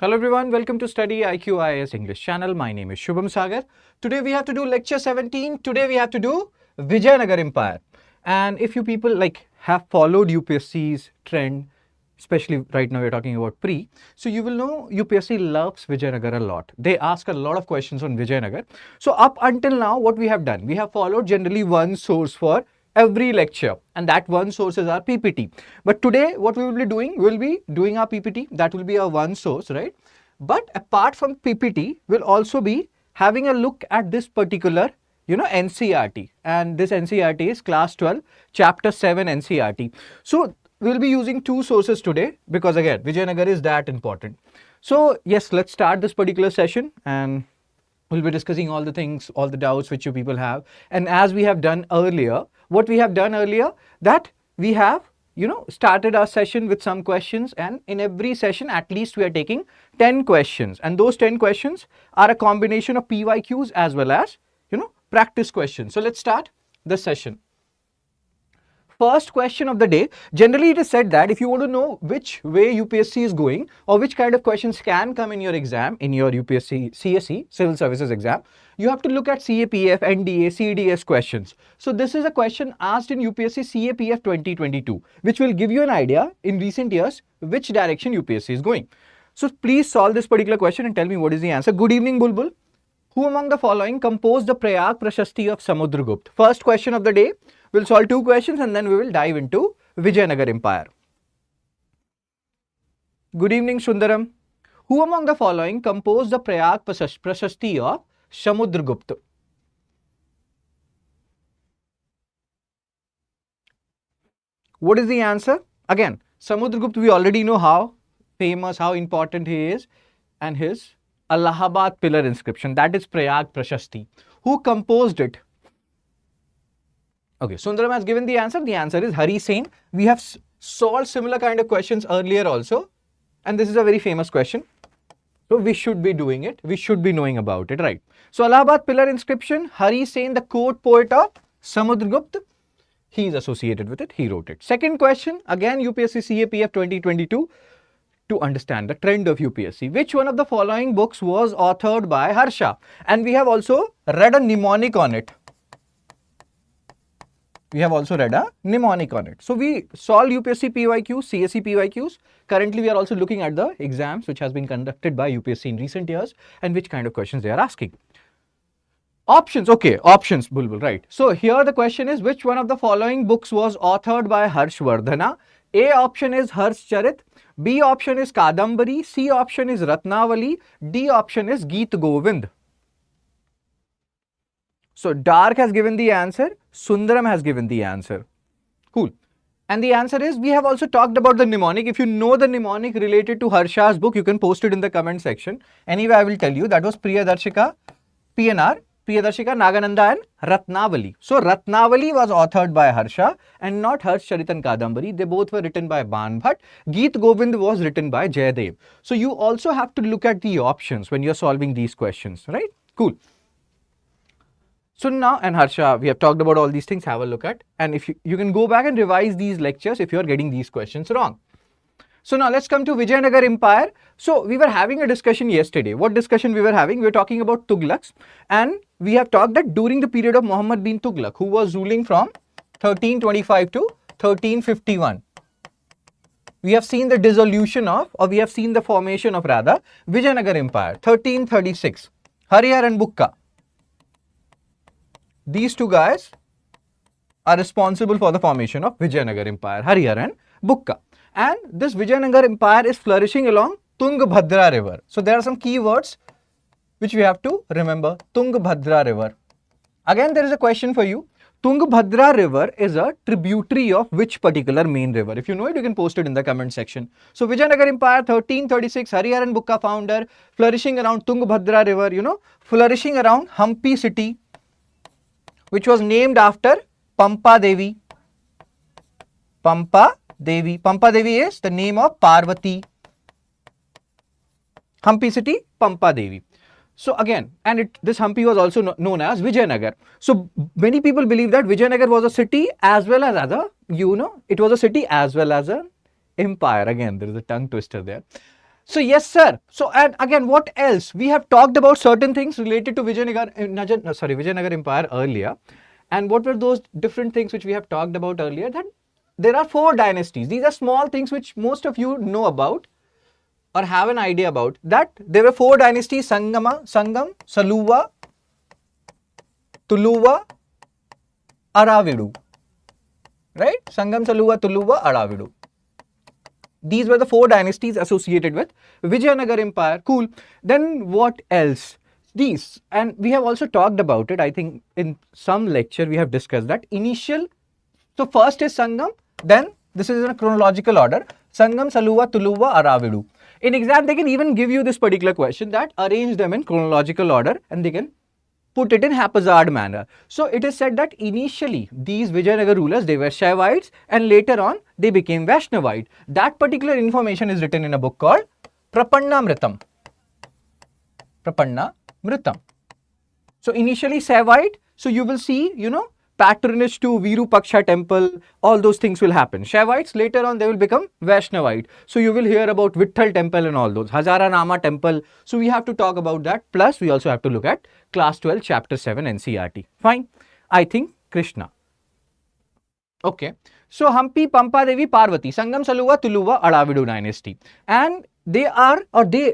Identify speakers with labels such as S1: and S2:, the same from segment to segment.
S1: Hello everyone, welcome to StudyIQ IAS English channel. My name is Shubham Sagar. Today we have to do lecture 17. Today we have to do Vijayanagar Empire. And if you people have followed UPSC's trend, especially right now we're talking about pre, so you will know UPSC loves Vijayanagar a lot. They ask a lot of questions on Vijayanagar. So up until now, what we have done, we have followed generally one source for every lecture, and that one source is our PPT. But today what we will be doing, we'll be doing our PPT. That will be our one source, right? But apart from PPT, we'll also be having a look at this particular NCERT, and this NCERT is class 12 chapter 7 NCERT. So we'll be using two sources today because again Vijayanagar is that important. So yes, let's start this particular session and we'll be discussing all the things, all the doubts which you people have. And as we have done earlier, what we have done earlier, that we have started our session with some questions, and in every session at least we are taking 10 questions, and those 10 questions are a combination of PYQs as well as practice questions. So let's start the session. First question of the day. Generally it is said that if you want to know which way UPSC is going or which kind of questions can come in your exam, in your UPSC CSE Civil Services exam, you have to look at CAPF, NDA, CDS questions. So this is a question asked in UPSC CAPF 2022, which will give you an idea in recent years which direction UPSC is going. So please solve this particular question and tell me what is the answer. Good evening, Bulbul. Who among the following composed the Prayag Prashasti of Samudragupta? First question of the day. We'll solve two questions and then we will dive into Vijayanagar Empire. Good evening, Sundaram. Who among the following composed the Prayag Prashasti of Samudragupta? What is the answer? Again, Samudragupta, we already know how famous, how important he is, and his Allahabad pillar inscription, that is Prayag Prashasti. Who composed it? Okay, Sundaram has given the answer. The answer is Hari Sen. We have solved similar kind of questions earlier also, and this is a very famous question. So we should be doing it. We should be knowing about it, right? So Allahabad pillar inscription, Hari Sen, the court poet of Samudragupta, he is associated with it. He wrote it. Second question, again UPSC CAPF 2022. To understand the trend of UPSC, which one of the following books was authored by Harsha? And we have also read a mnemonic on it. So we solve UPSC PYQs, CSE PYQs. Currently we are also looking at the exams which has been conducted by UPSC in recent years and which kind of questions they are asking. Options, okay, options, Bulbul, right. So here the question is, which one of the following books was authored by Harshvardhana? A option is Harshcharit, B option is Kadambari, C option is Ratnavali, D option is Geet Govind. So Dark has given the answer, Sundaram has given the answer. Cool. And the answer is, we have also talked about the mnemonic. If you know the mnemonic related to Harsha's book, you can post it in the comment section. Anyway, I will tell you, that was Priyadarshika, PNR, Priyadarshika, Nagananda and Ratnavali. So Ratnavali was authored by Harsha and not Harshcharit and Kadambari. They both were written by Ban Bhatt. Geet Govind was written by Jayadev. So you also have to look at the options when you're solving these questions, right? Cool. So now, and Harsha, we have talked about all these things, have a look at. And if you can go back and revise these lectures if you're getting these questions wrong. So now let's come to Vijayanagar Empire. So we were having a discussion yesterday. What discussion we were having? We were talking about Tughlaqs, and we have talked that during the period of Muhammad bin Tughlaq, who was ruling from 1325 to 1351, we have seen the dissolution of, or we have seen the formation of rather, Vijayanagar Empire. 1336, Harihar and Bukka. These two guys are responsible for the formation of Vijayanagar Empire, Harihar and Bukka. And this Vijayanagar Empire is flourishing along Tungabhadra River. So there are some key words which we have to remember. Tungabhadra River. Again, there is a question for you. Tungabhadra River is a tributary of which particular main river? If you know it, you can post it in the comment section. So Vijayanagar Empire, 1336, Harihar and Bukka founder, flourishing around Tungabhadra River, flourishing around Hampi city, which was named after Pampa Devi. Pampa Devi is the name of Parvati. Hampi city, Pampa Devi. So again, and this Hampi was also known as Vijayanagar. So many people believe that Vijayanagar was a city as well as it was a city as well as an empire. Again, there is a tongue twister there. So yes, sir. So and again, what else? We have talked about certain things related to Vijayanagar Empire earlier. And what were those different things which we have talked about earlier? That there are 4 dynasties. These are small things which most of you know about or have an idea about. That there were 4 dynasties: Sangam, Saluva, Tuluva, Aravidu. Right? Sangam, Saluva, Tuluva, Aravidu. These were the 4 dynasties associated with Vijayanagar Empire. Cool. Then what else? These, and we have also talked about it. I think in some lecture we have discussed that initial. So first is Sangam, then this is in a chronological order: Sangam, Saluva, Tuluva, Aravidu. In exam, they can even give you this particular question that arrange them in chronological order, and they can put it in haphazard manner. So it is said that initially these Vijayanagar rulers, they were Shaivites, and later on they became Vaishnavite. That particular information is written in a book called Prapanna Mritam. So initially Shaivite, so you will see, patronage to Virupaksha temple, all those things will happen. Shaivites, later on they will become Vaishnavite. So you will hear about Vitthal temple and all those, Hazara Nama temple. So we have to talk about that. Plus we also have to look at class 12 chapter 7 NCERT. Fine. I think Krishna. Okay. So Hampi, Pampa Devi, Parvati, Sangam, Saluva, Tuluva, Aravidu dynasty. And they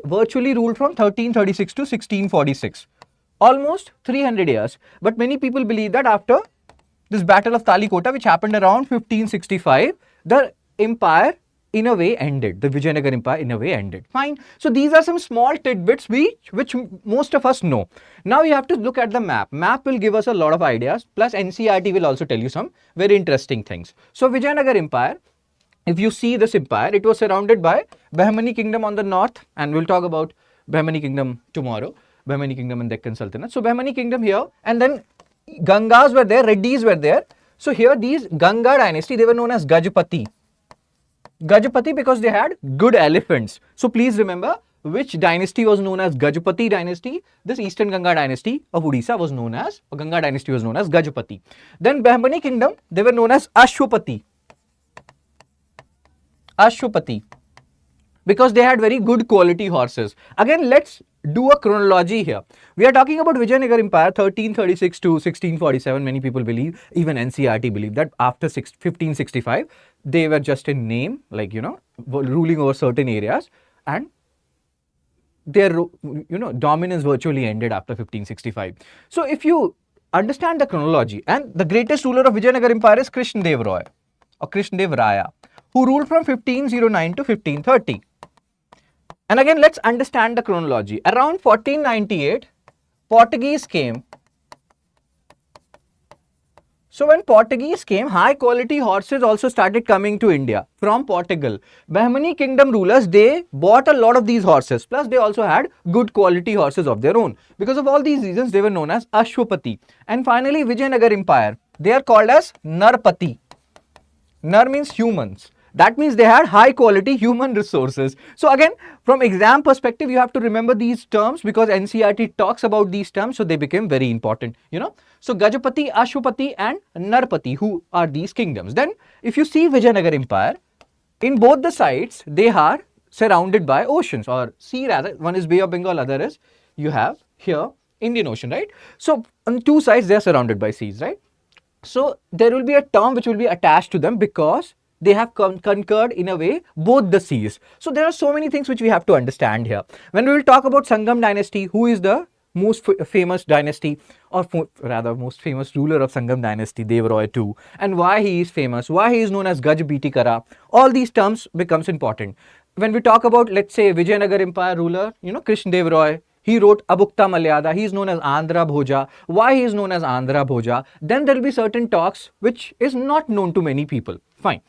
S1: virtually ruled from 1336 to 1646. Almost 300 years. But many people believe that after this battle of Talikota, which happened around 1565, the empire in a way ended. The Vijayanagar Empire in a way ended. Fine. So these are some small tidbits which most of us know. Now you have to look at the map. Map will give us a lot of ideas. Plus NCERT will also tell you some very interesting things. So Vijayanagar Empire, if you see this empire, it was surrounded by Bahmani kingdom on the north, and we'll talk about Bahmani kingdom tomorrow. Bahmani kingdom and Deccan Sultanate. So Bahmani kingdom here, and then Gangas were there, Reddis were there. So here these Ganga dynasty, they were known as Gajapati. Gajapati because they had good elephants. So please remember which dynasty was known as Gajapati dynasty. This Eastern Ganga dynasty of Odisha was known as, or Ganga dynasty was known as Gajapati. Then Bahmani kingdom, they were known as Ashwapati. Ashwapati. Because they had very good quality horses. Again, let's do a chronology here. We are talking about Vijayanagar Empire 1336 to 1647. Many people believe, even NCERT believe, that after 1565, they were just in name, like, ruling over certain areas, and their, dominance virtually ended after 1565. So if you understand the chronology, and the greatest ruler of Vijayanagar Empire is Krishna Deva Raya, or Krishna Deva Raya, who ruled from 1509 to 1530. And again, let's understand the chronology. Around 1498, Portuguese came. So when Portuguese came, high quality horses also started coming to India from Portugal. Bahmani kingdom rulers, they bought a lot of these horses. Plus they also had good quality horses of their own. Because of all these reasons, they were known as Ashwapati. And finally, Vijayanagar Empire, they are called as Narpati. Nar means humans. That means they had high quality human resources. So again, from exam perspective, you have to remember these terms because NCERT talks about these terms, so they became very important, So Gajapati, Ashwapati and Narpati, who are these kingdoms. Then if you see Vijayanagar Empire, in both the sides, they are surrounded by oceans, or sea rather. One is Bay of Bengal, other is, you have here Indian Ocean, right? So on two sides, they are surrounded by seas, right? So there will be a term which will be attached to them because they have conquered in a way both the seas. So there are so many things which we have to understand here. When we will talk about Sangam dynasty, who is the most famous dynasty, or rather most famous ruler of Sangam dynasty, Deva Raya II, and why he is famous, why he is known as Gaj Bitikara, all these terms becomes important. When we talk about, let's say, Vijayanagar Empire ruler, Krishna Deva Raya, he wrote Abukta Malyada, he is known as Andhra Bhoja. Why he is known as Andhra Bhoja? Then there will be certain talks which is not known to many people. Fine.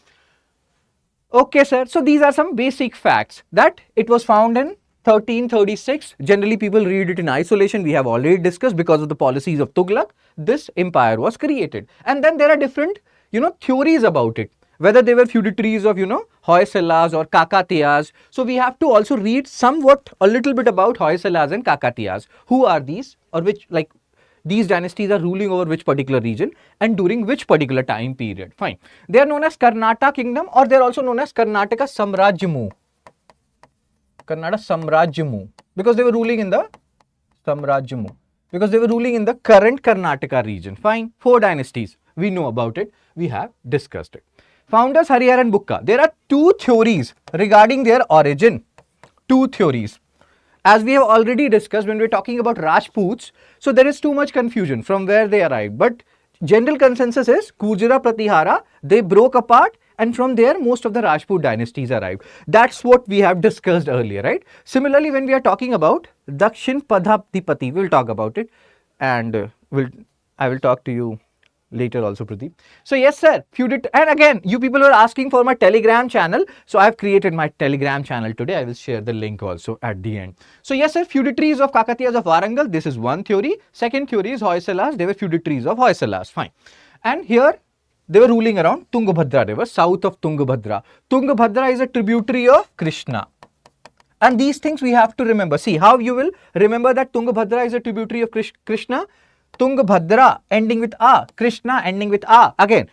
S1: Okay, sir. So these are some basic facts that it was found in 1336. Generally, people read it in isolation. We have already discussed because of the policies of Tughlaq, this empire was created. And then there are different, theories about it. Whether they were feudatories of, Hoysalas or Kakatiyas. So we have to also read somewhat a little bit about Hoysalas and Kakatiyas. Who are these, or which, like, these dynasties are ruling over which particular region and during which particular time period. Fine. They are known as Karnataka kingdom, or they are also known as Karnataka Samrajyamu. Kannada Samrajyamu, because they were ruling in the Samrajyamu, because they were ruling in the current Karnataka region. Fine, 4 dynasties. We know about it. We have discussed it. Founders Harihar and Bukka. There are 2 theories regarding their origin. 2 theories. As we have already discussed when we are talking about Rajputs, so there is too much confusion from where they arrived. But general consensus is Gujara Pratihara, they broke apart, and from there most of the Rajput dynasties arrived. That's what we have discussed earlier, right? Similarly, when we are talking about Dakshin Padhaptipati, we'll talk about it, and I will talk to you later also, Pradeep. So yes sir, and again you people are asking for my Telegram channel, so I have created my Telegram channel today. I will share the link also at the end. So yes sir, feudatories of Kakatiyas of Warangal, this is one theory. Second theory is Hoysalas, they were feudatories of Hoysalas, fine. And here they were ruling around Tungabhadra river, south of Tungabhadra. Tungabhadra is a tributary of Krishna. And these things we have to remember. See how you will remember that Tungabhadra is a tributary of Krishna. Tungabhadra ending with A, Krishna ending with A. Again,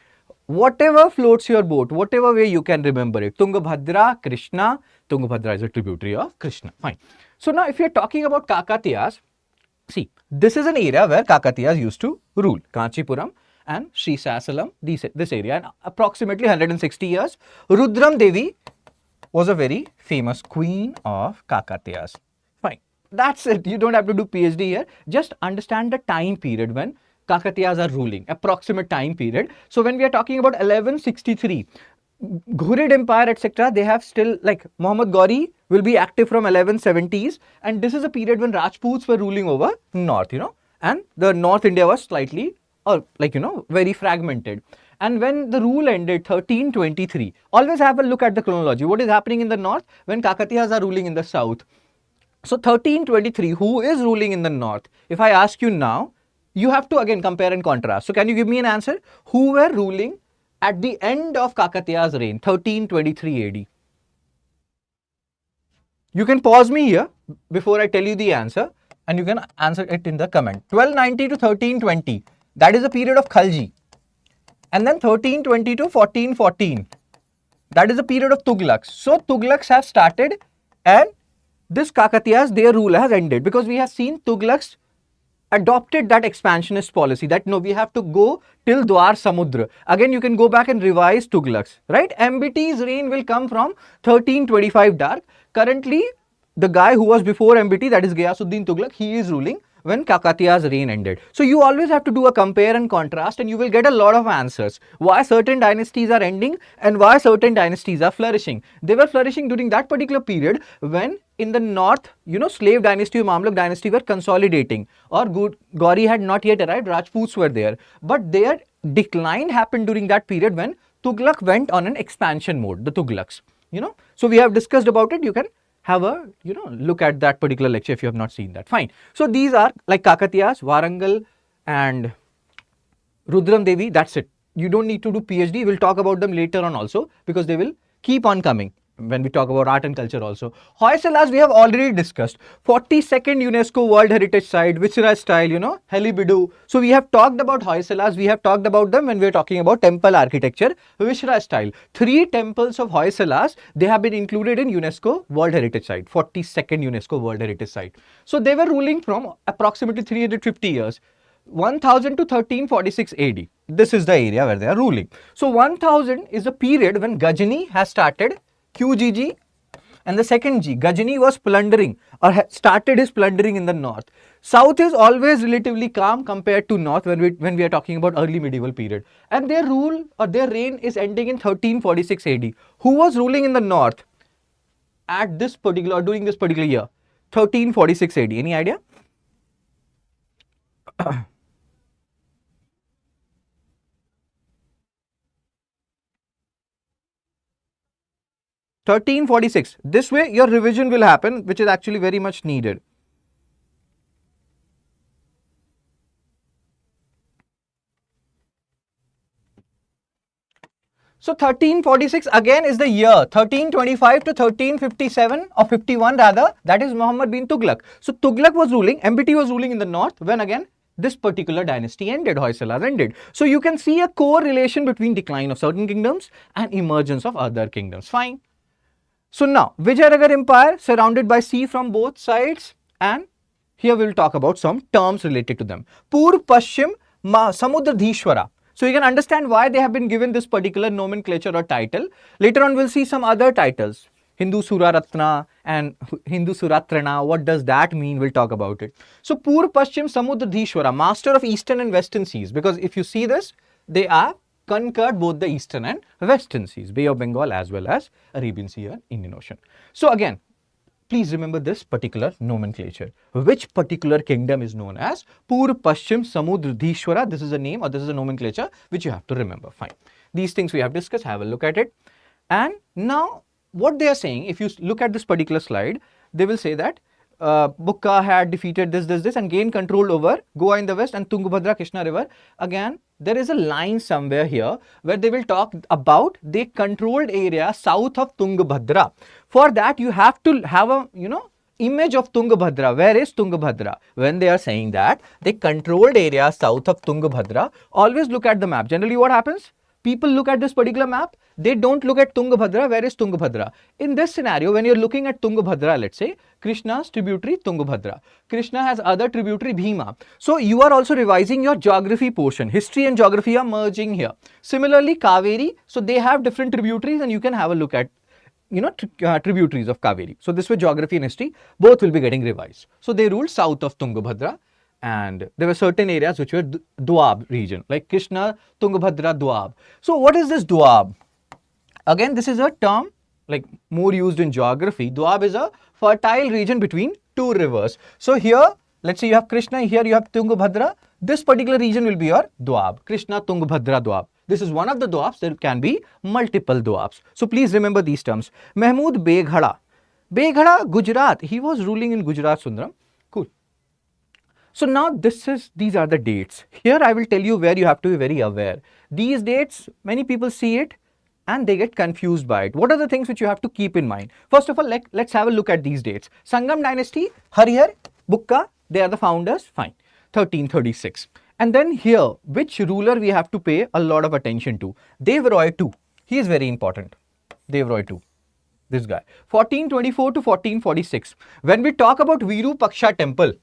S1: whatever floats your boat, whatever way you can remember it. Tungabhadra, Krishna, Tungabhadra is a tributary of Krishna. Fine. So now if you are talking about Kakatiyas, see, this is an area where Kakatiyas used to rule. Kanchipuram and Srisasalam, this area, and approximately 160 years. Rudram Devi was a very famous queen of Kakatiyas. Fine. That's it. You don't have to do PhD here. Just understand the time period when Kakatiyas are ruling, approximate time period. So when we are talking about 1163, Ghurid Empire, etc., they have still, like Muhammad Ghori will be active from 1170s, and this is a period when Rajputs were ruling over north, and the North India was slightly, or very fragmented. And when the rule ended, 1323, always have a look at the chronology. What is happening in the north when Kakatiyas are ruling in the south? So 1323, who is ruling in the north? If I ask you now, you have to again compare and contrast. So can you give me an answer? Who were ruling at the end of Kakatiya's reign, 1323 AD? You can pause me here before I tell you the answer, and you can answer it in the comment. 1290 to 1320, that is a period of Khalji. And then 1320 to 1414, that is a period of Tughlaqs. So Tughlaqs have started, and this Kakatiyas, their rule has ended, because we have seen Tughlaqs adopted that expansionist policy that no, we have to go till Dwar Samudra. Again, you can go back and revise Tughlaqs, right? MBT's reign will come from 1325 dark. Currently, the guy who was before MBT, that is Ghiyasuddin Tughlaq, he is ruling when Kakatiya's reign ended. So you always have to do a compare and contrast, and you will get a lot of answers. Why certain dynasties are ending and why certain dynasties are flourishing. They were flourishing during that particular period when in the north, slave dynasty or Mamluk dynasty were consolidating, or Ghori had not yet arrived, Rajputs were there. But their decline happened during that period when Tughlaq went on an expansion mode, the Tughlaqs. So we have discussed about it. You can have a, look at that particular lecture if you have not seen that. Fine. So these are like Kakatiyas, Warangal and Rudram Devi. That's it. You don't need to do PhD. We'll talk about them later on also, because they will keep on coming when we talk about art and culture also. Hoysalas we have already discussed. 42nd UNESCO World Heritage Site, Vichera style, Helibidu. So we have talked about Hoysalas. We have talked about them when we are talking about temple architecture, Vichera style. 3 temples of Hoysalas, they have been included in UNESCO World Heritage Site, 42nd UNESCO World Heritage Site. So they were ruling from approximately 350 years. 1000 to 1346 AD. This is the area where they are ruling. So 1000 is the period when Ghajini has started QGG, and the second G, Ghajini, was plundering or started his plundering in the north. South is always relatively calm compared to north when we are talking about early medieval period. And their rule or their reign is ending in 1346 AD. Who was ruling in the north at this particular, or during this particular year? 1346 AD. Any idea? 1346. This way your revision will happen, which is actually very much needed. So 1346 again is the year. 1325 to 1357 or 51 rather, that is Muhammad bin Tughlaq. So Tughlaq was ruling, MBT was ruling in the north when again this particular dynasty ended, Hoysalas ended. So you can see a correlation between decline of certain kingdoms and emergence of other kingdoms. Fine. So now, Vijayanagar Empire surrounded by sea from both sides, and here we will talk about some terms related to them. Purv Paschim Samudradhishwara. So you can understand why they have been given this particular nomenclature or title. Later on we'll see some other titles. Hindu Suraratna and Hindu Suratrana. What does that mean? We'll talk about it. So Purv Paschim Samudradhishwara, master of eastern and western seas. Because if you see this, they are conquered both the eastern and western seas, Bay of Bengal as well as Arabian Sea and Indian Ocean. So again, please remember this particular nomenclature. Which particular kingdom is known as Purv Paschim Samudradhishwara? This is a name or this is a nomenclature which you have to remember. Fine. These things we have discussed, have a look at it. And now what they are saying, if you look at this particular slide, they will say that Bukka had defeated this and gained control over Goa in the west and Tungabhadra Krishna river. Again, there is a line somewhere here where they will talk about the controlled area south of Tungabhadra. For that, you have to have a, image of Tungabhadra. Where is Tungabhadra? When they are saying that the controlled area south of Tungabhadra, always look at the map. Generally, what happens? People look at this particular map, they don't look at Tungabhadra. Where is Tungabhadra? In this scenario, when you're looking at Tungabhadra, let's say, Krishna's tributary Tungabhadra. Krishna has other tributary Bhima. So you are also revising your geography portion. History and geography are merging here. Similarly, Kaveri, so they have different tributaries and you can have a look at tributaries of Kaveri. So this way geography and history, both will be getting revised. So they ruled south of Tungabhadra. And there were certain areas which were Doab region, like Krishna, Tungabhadra, Doab. So what is this Doab? Again, this is a term like more used in geography. Doab is a fertile region between two rivers. So here, let's say you have Krishna, here you have Tungabhadra. This particular region will be your Doab, Krishna, Tungabhadra, Doab. This is one of the Doabs. There can be multiple Doabs. So please remember these terms. Mahmud Beghada. Beghada, Gujarat. He was ruling in Gujarat, Sundaram. Cool. So now these are the dates. Here I will tell you where you have to be very aware. These dates, many people see it and they get confused by it. What are the things which you have to keep in mind? First of all, let's have a look at these dates. Sangam dynasty, Harihar, Bukka, they are the founders, fine. 1336. And then here, which ruler we have to pay a lot of attention to? Dev Roy II. He is very important. Dev Roy II. This guy. 1424 to 1446. When we talk about Virupaksha temple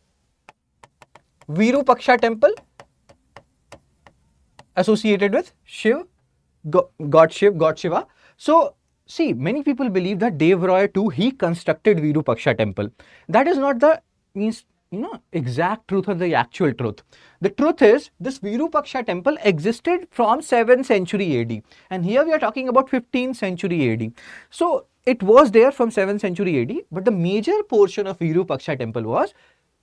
S1: associated with Shiv, God Shiva. So see, many people believe that Dev Roy II, he constructed Virupaksha temple. That is not the exact truth or the actual truth. The truth is this Virupaksha temple existed from 7th century AD, and here we are talking about 15th century AD. So it was there from 7th century AD, but the major portion of Virupaksha temple was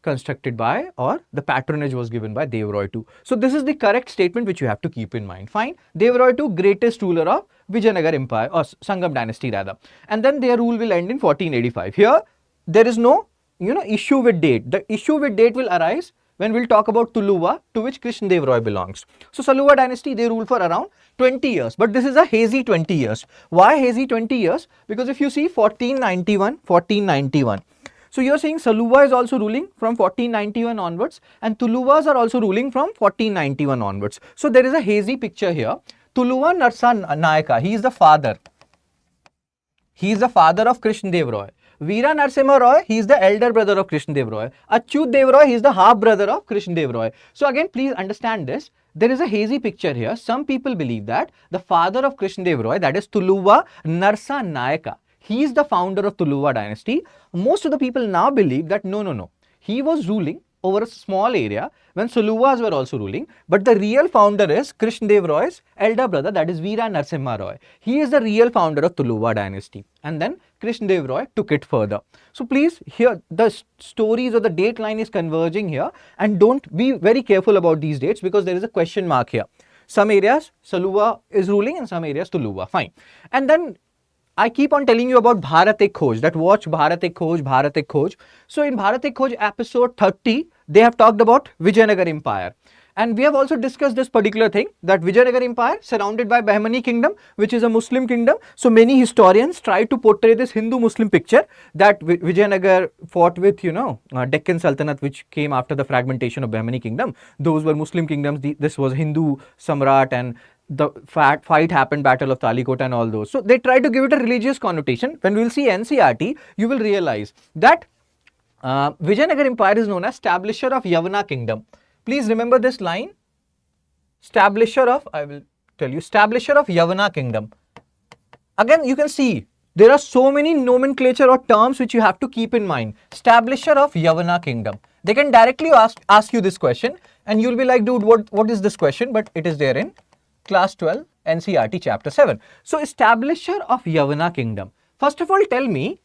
S1: constructed by, or the patronage was given by Dev Roy II. So this is the correct statement which you have to keep in mind. Fine. Dev Roy II, greatest ruler of Vijayanagar Empire or Sangam dynasty rather. And then their rule will end in 1485. Here there is no issue with date. The issue with date will arise when we'll talk about Tuluva, to which Krishna Deva Raya belongs. So Saluva dynasty, they rule for around 20 years, but this is a hazy 20 years. Why hazy 20 years? Because if you see 1491. So you are saying Saluva is also ruling from 1491 onwards and Tuluvas are also ruling from 1491 onwards. So there is a hazy picture here. Tuluva Narsa Nayaka, he is the father. He is the father of Krishna Deva Raya. Veera Narasimha Roy, he is the elder brother of Krishna Deva Raya. Achyut Deva Roy, he is the half brother of Krishna Deva Raya. So again, please understand this. There is a hazy picture here. Some people believe that the father of Krishna Deva Raya, that is Tuluva Narsa Nayaka, he is the founder of Tuluva dynasty. Most of the people now believe that no. He was ruling over a small area when Suluvas were also ruling. But the real founder is Krishna Deva Raya's elder brother, that is Veera Narasimha Roy. He is the real founder of Tuluva dynasty. And then Krishna Deva Raya took it further. So please, here the stories or the date line is converging here, and don't be very careful about these dates because there is a question mark here. Some areas Saluva is ruling and some areas Tuluva. Fine. And then I keep on telling you about Bharat Ek Khoj, that watch Bharat Ek Khoj, Bharat Ek Khoj. So in Bharat Ek Khoj episode 30, they have talked about Vijayanagar Empire. And we have also discussed this particular thing, that Vijayanagar Empire surrounded by Bahmani kingdom, which is a Muslim kingdom. So many historians try to portray this Hindu-Muslim picture that Vijayanagar fought with, Deccan Sultanate, which came after the fragmentation of Bahmani kingdom. Those were Muslim kingdoms. This was Hindu Samrat, and the fight happened, Battle of Talikota and all those. So they try to give it a religious connotation. When we will see NCERT, you will realize that Vijayanagar Empire is known as establisher of Yavana kingdom. Please remember this line. Establisher of, I will tell you, establisher of Yavana kingdom. Again, you can see there are so many nomenclature or terms which you have to keep in mind. Establisher of Yavana kingdom. They can directly ask you this question and you'll be like, dude, what is this question? But it is there in class 12 NCERT chapter 7. So establisher of Yavana kingdom. First of all, tell me,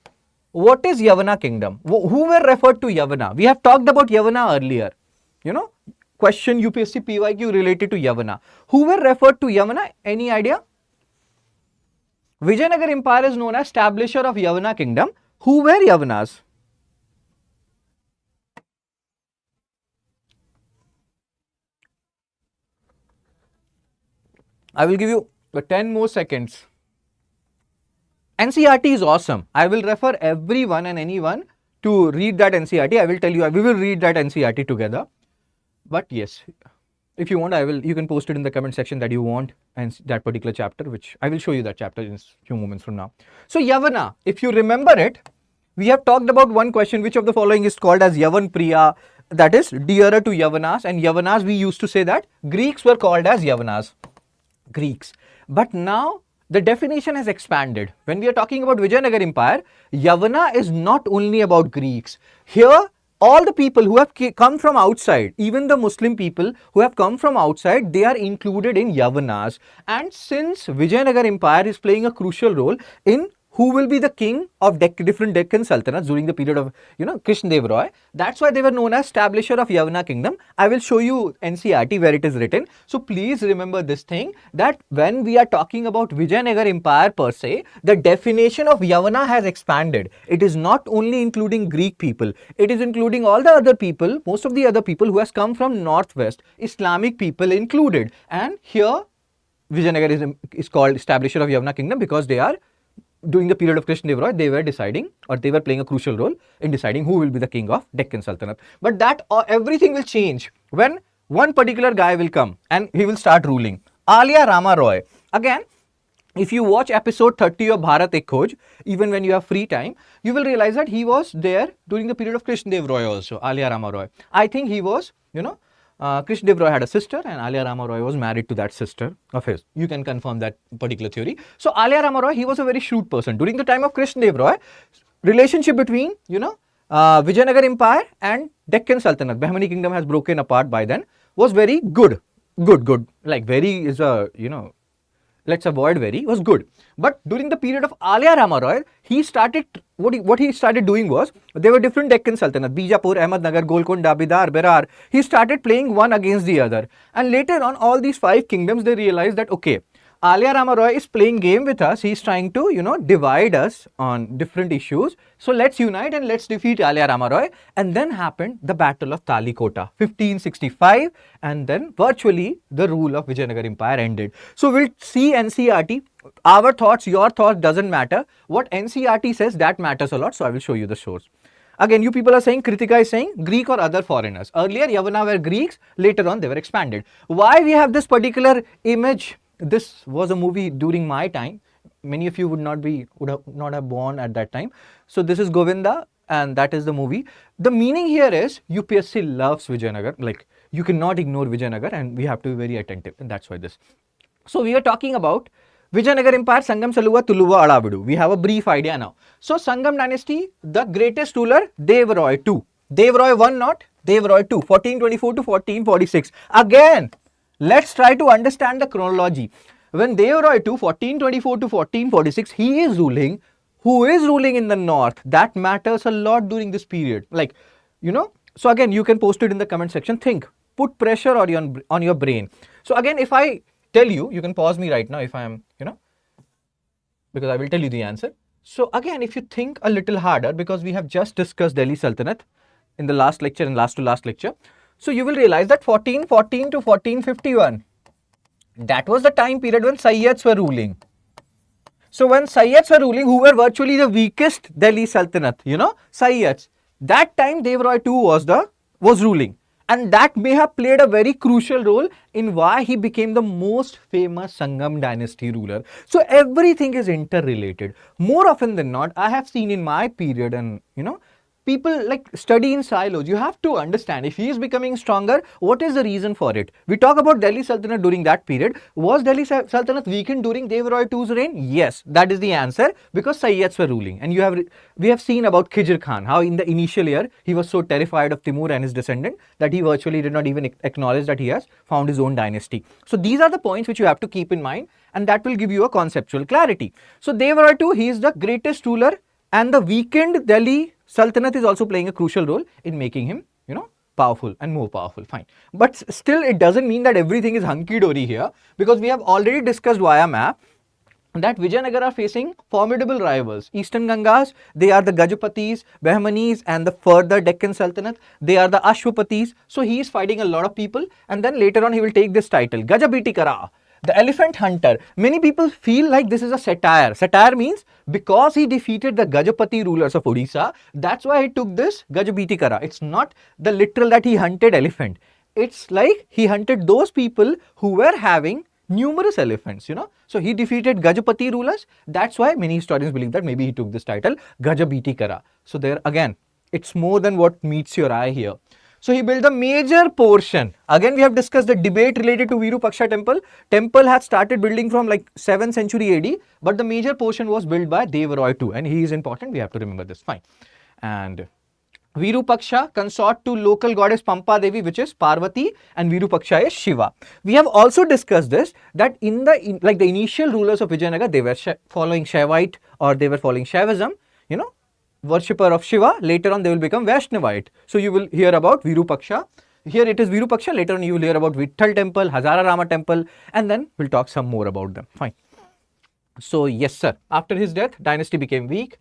S1: what is Yavana kingdom? Who were referred to Yavana? We have talked about Yavana earlier. You know, question UPSC PYQ related to Yavana. Who were referred to Yavana? Any idea? Vijayanagar Empire is known as establisher of Yavana kingdom. Who were Yavanas? I will give you 10 more seconds. NCERT is awesome. I will refer everyone and anyone to read that NCERT. I will tell you, we will read that NCERT together. But yes, if you want, you can post it in the comment section that you want and that particular chapter, which I will show you that chapter in a few moments from now. So Yavana, if you remember it, we have talked about one question, which of the following is called as Yavan Priya, that is dearer to Yavanas, and Yavanas, we used to say that Greeks were called as Yavanas. Greeks. But now the definition has expanded. When we are talking about Vijayanagar Empire, Yavana is not only about Greeks. Here, all the people who have come from outside, even the Muslim people who have come from outside, they are included in Yavanas. And since Vijayanagar Empire is playing a crucial role in who will be the king of different Deccan Sultanates during the period of, Krishna Deva Raya, that's why they were known as establisher of Yavana kingdom. I will show you NCERT where it is written. So please remember this thing, that when we are talking about Vijayanagar Empire per se, the definition of Yavana has expanded. It is not only including Greek people, it is including all the other people, most of the other people who has come from northwest, Islamic people included. And here Vijayanagar is called establisher of Yavana kingdom because they are, during the period of Krishna Deva Raya, they were deciding, or they were playing a crucial role in deciding who will be the king of Deccan Sultanate. But that everything will change when one particular guy will come and he will start ruling. Alia Rama Roy. Again, if you watch episode 30 of Bharat Ek Khoj, even when you have free time, you will realize that he was there during the period of Krishna Deva Raya also, Alia Rama Roy. I think he was, Krishna Deva Raya had a sister and Alia Rama Roy was married to that sister of his. You can confirm that particular theory. So Alia Rama Roy, he was a very shrewd person. During the time of Krishna Deva Raya, relationship between, Vijayanagar Empire and Deccan Sultanate, Bahmani kingdom has broken apart by then, was very good. Good. Like very is a, let's avoid very, was good. But during the period of Alia Rama Roy, he started, what he started doing was, there were different Deccan Sultanates, Bijapur, Ahmednagar, Golconda, Bidar, Berar. He started playing one against the other. And later on, all these 5 kingdoms, they realized that, okay, Alia Rama Roy is playing game with us. He's trying to, divide us on different issues. So let's unite and let's defeat Alia Rama Roy. And then happened the Battle of Talikota, 1565. And then virtually the rule of Vijayanagar Empire ended. So we'll see NCERT. Our thoughts, your thoughts doesn't matter. What NCERT says, that matters a lot. So I will show you the source. Again, you people are saying, Kritika is saying Greek or other foreigners. Earlier, Yavana were Greeks. Later on, they were expanded. Why we have this particular image? This was a movie during my time. Many of you would not have born at that time. So this is Govinda and that is the movie. The meaning here is UPSC loves Vijayanagar. Like you cannot ignore Vijayanagar and we have to be very attentive, and that's why this. So we are talking about Vijayanagar Empire, Sangam Saluva, Tuluva, Alavidu. We have a brief idea now. So Sangam dynasty, the greatest ruler, Deva Roy II. Deva Roy I not, Deva Roy II, 1424 to 1446. Again, let's try to understand the chronology. When Deva Roy II, 1424 to 1446, he is ruling. Who is ruling in the north? That matters a lot during this period. Like, so again, you can post it in the comment section. Think, put pressure on your brain. So again, if I tell you, you can pause me right now if I am, because I will tell you the answer. So again, if you think a little harder, because we have just discussed Delhi Sultanate in the last lecture and last to last lecture. So you will realize that 1414 to 1451, that was the time period when Sayyids were ruling. So when Sayyids were ruling, who were virtually the weakest Delhi Sultanate, Sayyids. That time Deva Roy II was ruling. And that may have played a very crucial role in why he became the most famous Sangam dynasty ruler. So everything is interrelated. More often than not, I have seen in my period, and people like study in silos. You have to understand if he is becoming stronger, what is the reason for it? We talk about Delhi Sultanate during that period. Was Delhi Sultanate weakened during Deva Raya II's reign? Yes, that is the answer, because Sayyids were ruling. And we have seen about Khijr Khan, how in the initial year he was so terrified of Timur and his descendant that he virtually did not even acknowledge that he has found his own dynasty. So these are the points which you have to keep in mind, and that will give you a conceptual clarity. So Deva Raya II, he is the greatest ruler, and the weakened Delhi Sultanate is also playing a crucial role in making him, powerful and more powerful. Fine. But still, it doesn't mean that everything is hunky-dory here, because we have already discussed via map that Vijayanagara are facing formidable rivals. Eastern Gangas, they are the Gajapatis, Bahmanis, and the further Deccan Sultanate, they are the Ashwapatis. So he is fighting a lot of people, and then later on he will take this title, Gajabiti Kara, the elephant hunter. Many people feel like this is a satire. Satire means because he defeated the Gajapati rulers of Odisha, that's why he took this Gajabiti Kara. It's not the literal that he hunted elephant. It's like he hunted those people who were having numerous elephants, So he defeated Gajapati rulers. That's why many historians believe that maybe he took this title, Gajabiti Kara. So there again, it's more than what meets your eye here. So he built a major portion. Again, we have discussed the debate related to Virupaksha temple. Temple had started building from like 7th century AD, but the major portion was built by Deva Raya II, and he is important. We have to remember this. Fine. And Virupaksha consort to local goddess Pampa Devi, which is Parvati, and Virupaksha is Shiva. We have also discussed this, that in the initial rulers of Vijayanagar, they were following Shaivite, or they were following Shaivism, worshipper of Shiva. Later on they will become Vaishnavite. So you will hear about Virupaksha. Here it is Virupaksha. Later on you will hear about Vitthal temple, Hazara Rama temple, and then we'll talk some more about them. Fine. So yes sir, after his death, dynasty became weak,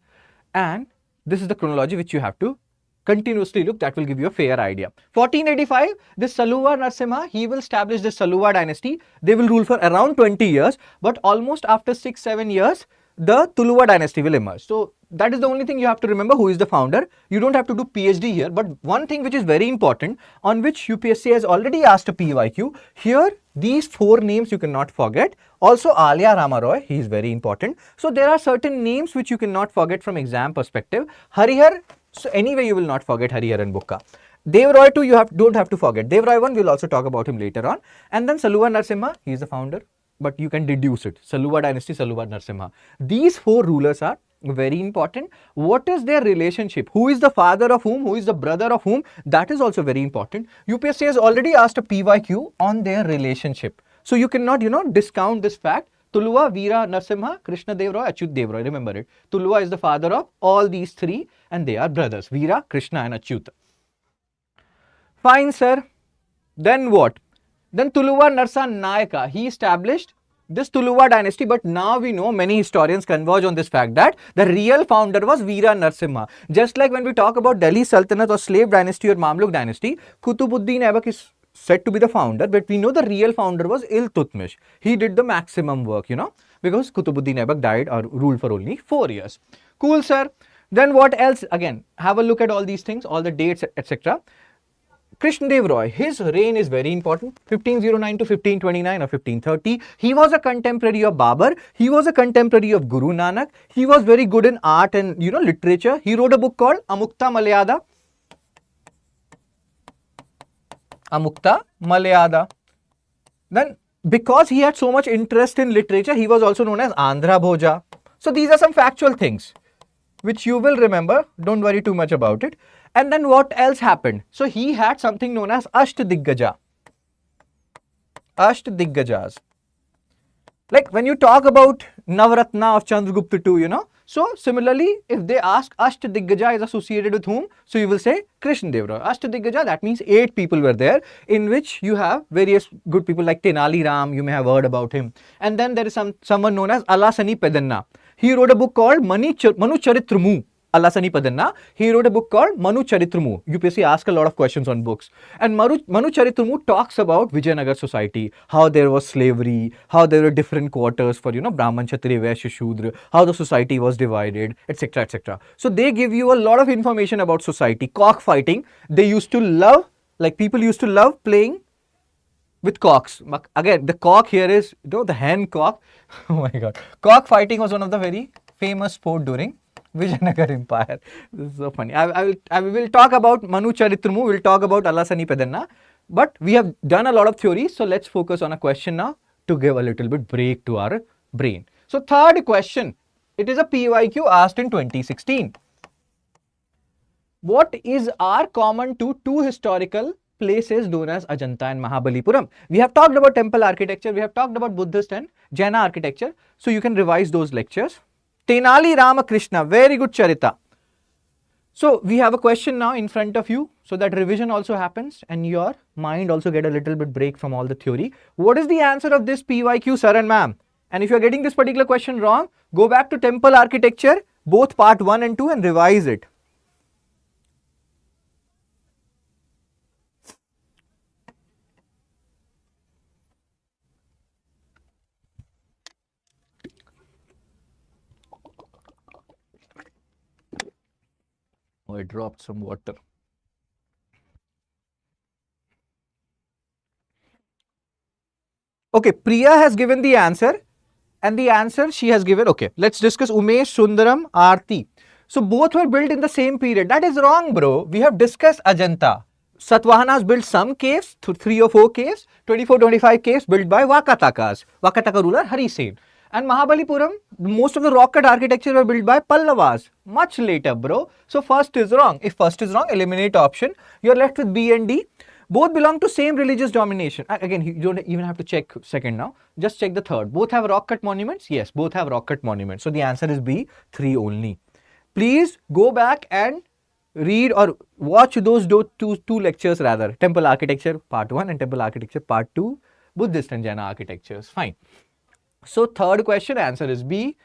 S1: and this is the chronology which you have to continuously look. That will give you a fair idea. 1485, this Saluva Narasimha, he will establish this Saluva dynasty. They will rule for around 20 years, but almost after 6-7 years, the Tuluva dynasty will emerge. So that is the only thing you have to remember, who is the founder. You don't have to do PhD here, but one thing which is very important, on which UPSC has already asked a PYQ, here these 4 names you cannot forget. Also Alia Rama Roy, he is very important. So there are certain names which you cannot forget from exam perspective. Harihar, so anyway you will not forget Harihar and Bukka. Deva Raya II, you don't have to forget. Deva Raya I, we will also talk about him later on. And then Saluva Narasimha, he is the founder, but you can deduce it. Saluva dynasty, Saluva Narasimha. These 4 rulers are very important. What is their relationship? Who is the father of whom? Who is the brother of whom? That is also very important. UPSC has already asked a PYQ on their relationship. So you cannot, discount this fact. Tuluva, Veera, Narasimha, Krishna Deva Raya, Achyut Deva Raya. Remember it. Tuluva is the father of all these 3, and they are brothers. Veera, Krishna, and Achyut. Fine, sir. Then what? Then Tuluva Narsa Nayaka, he established this Tuluva dynasty, but now we know, many historians converge on this fact, that the real founder was Veera Narasimha. Just like when we talk about Delhi Sultanate or slave dynasty or Mamluk dynasty, Qutubuddin Aibak is said to be the founder, but we know the real founder was Iltutmish. He did the maximum work, because Qutubuddin Aibak died or ruled for only 4 years. Cool, sir. Then what else? Again, have a look at all these things, all the dates, etc. Krishna Deva Raya, his reign is very important, 1509 to 1529 or 1530. He was a contemporary of Babur. He was a contemporary of Guru Nanak. He was very good in art and, literature. He wrote a book called Amukta Malayada. Amukta Malayada. Then, because he had so much interest in literature, he was also known as Andhra Bhoja. So these are some factual things which you will remember. Don't worry too much about it. And then what else happened? So he had something known as Ashtadiggaja. Ashtadiggajas. Like when you talk about Navratna of Chandragupta II, So similarly, if they ask Ashtadiggaja is associated with whom? So you will say Krishna Deva Raya. Ashtadiggaja, that means 8 people were there, in which you have various good people like Tenali Ram, you may have heard about him. And then there is someone known as Alasani Pedanna. He wrote a book called Manu Charitramu. Alasani Padanna, he wrote a book called Manu Charitramu. UPSC asks a lot of questions on books. And Manu Charitramu talks about Vijayanagar society, how there was slavery, how there were different quarters for, Brahman, Kshatriya, Vaishya, Shudra, how the society was divided, etc., etc. So they give you a lot of information about society, cockfighting. They used to love Like people used to love playing with cocks. Again, the cock here is, the hen cock. Oh my god. Cock fighting was one of the very famous sport during Vijayanagar Empire. This is so funny. I will talk about Manu Charitramu, we'll talk about Alasani Pedanna. But we have done a lot of theories, so let's focus on a question now to give a little bit break to our brain. So third question, it is a PYQ asked in 2016. What is our common to two historical places known as Ajanta and Mahabalipuram? We have talked about temple architecture, we have talked about Buddhist and Jaina architecture, so you can revise those lectures. Tenali Ramakrishna, very good Charita. So we have a question now in front of you, so that revision also happens and your mind also get a little bit break from all the theory. What is the answer of this PYQ, sir and ma'am? And if you are getting this particular question wrong, go back to temple architecture, both part 1 and 2, and revise it. Oh, I dropped some water. Okay, Priya has given the answer, and the answer she has given. Okay, let's discuss Umesh, Sundaram, Aarti. So both were built in the same period. That is wrong, bro. We have discussed Ajanta. Satavahanas built some caves, 3 or 4 caves, 24-25 caves built by Vakatakas. Vakataka ruler Hari Sen. And Mahabalipuram, most of the rock cut architecture were built by Pallavas. Much later, bro. So first is wrong. If first is wrong, eliminate option. You're left with B and D. Both belong to same religious domination. Again, you don't even have to check second now. Just check the third. Both have rock cut monuments? Yes, both have rock cut monuments. So the answer is B, 3 only. Please go back and read or watch those two lectures rather. Temple architecture part 1 and temple architecture part 2. Buddhist and Jaina architectures. Fine. So third question, answer is B.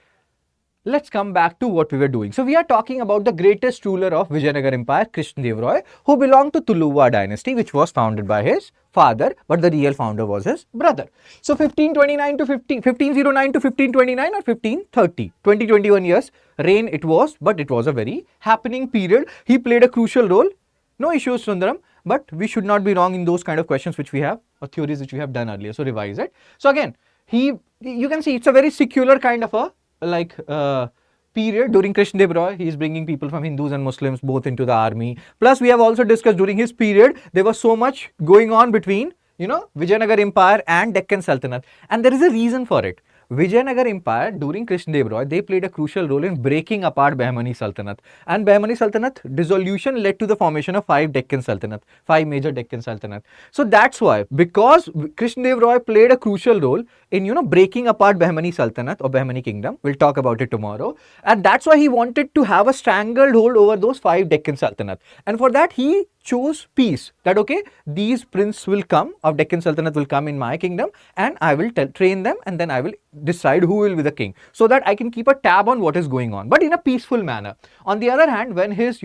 S1: Let's come back to what we were doing. So we are talking about the greatest ruler of Vijayanagar Empire, Krishna Deva Raya, who belonged to Tuluva dynasty, which was founded by his father, but the real founder was his brother. So 1509 to 1529 or 1530, 20-21 years reign it was, but it was a very happening period. He played a crucial role. No issues, Sundaram, but we should not be wrong in those kind of questions which we have, or theories which we have done earlier. So revise it. So again, you can see it's a very secular kind of a period during Krishna Deva Raya. He is bringing people from Hindus and Muslims both into the army. Plus, we have also discussed during his period, there was so much going on between, Vijayanagar Empire and Deccan Sultanate. And there is a reason for it. Vijayanagar Empire during Krishna Deva Raya, they played a crucial role in breaking apart Bahmani Sultanate. And Bahmani Sultanate dissolution led to the formation of 5 Deccan Sultanate, 5 major Deccan Sultanate. So that's why, because Krishna Deva Raya played a crucial role in, breaking apart Bahmani Sultanate or Bahmani Kingdom. We'll talk about it tomorrow. And that's why he wanted to have a stranglehold over those 5 Deccan Sultanate. And for that, he chose peace. That okay, these princes will come of Deccan Sultanate will come in my kingdom, and I will train them, and then I will decide who will be the king, so that I can keep a tab on what is going on, but in a peaceful manner. On the other hand, when his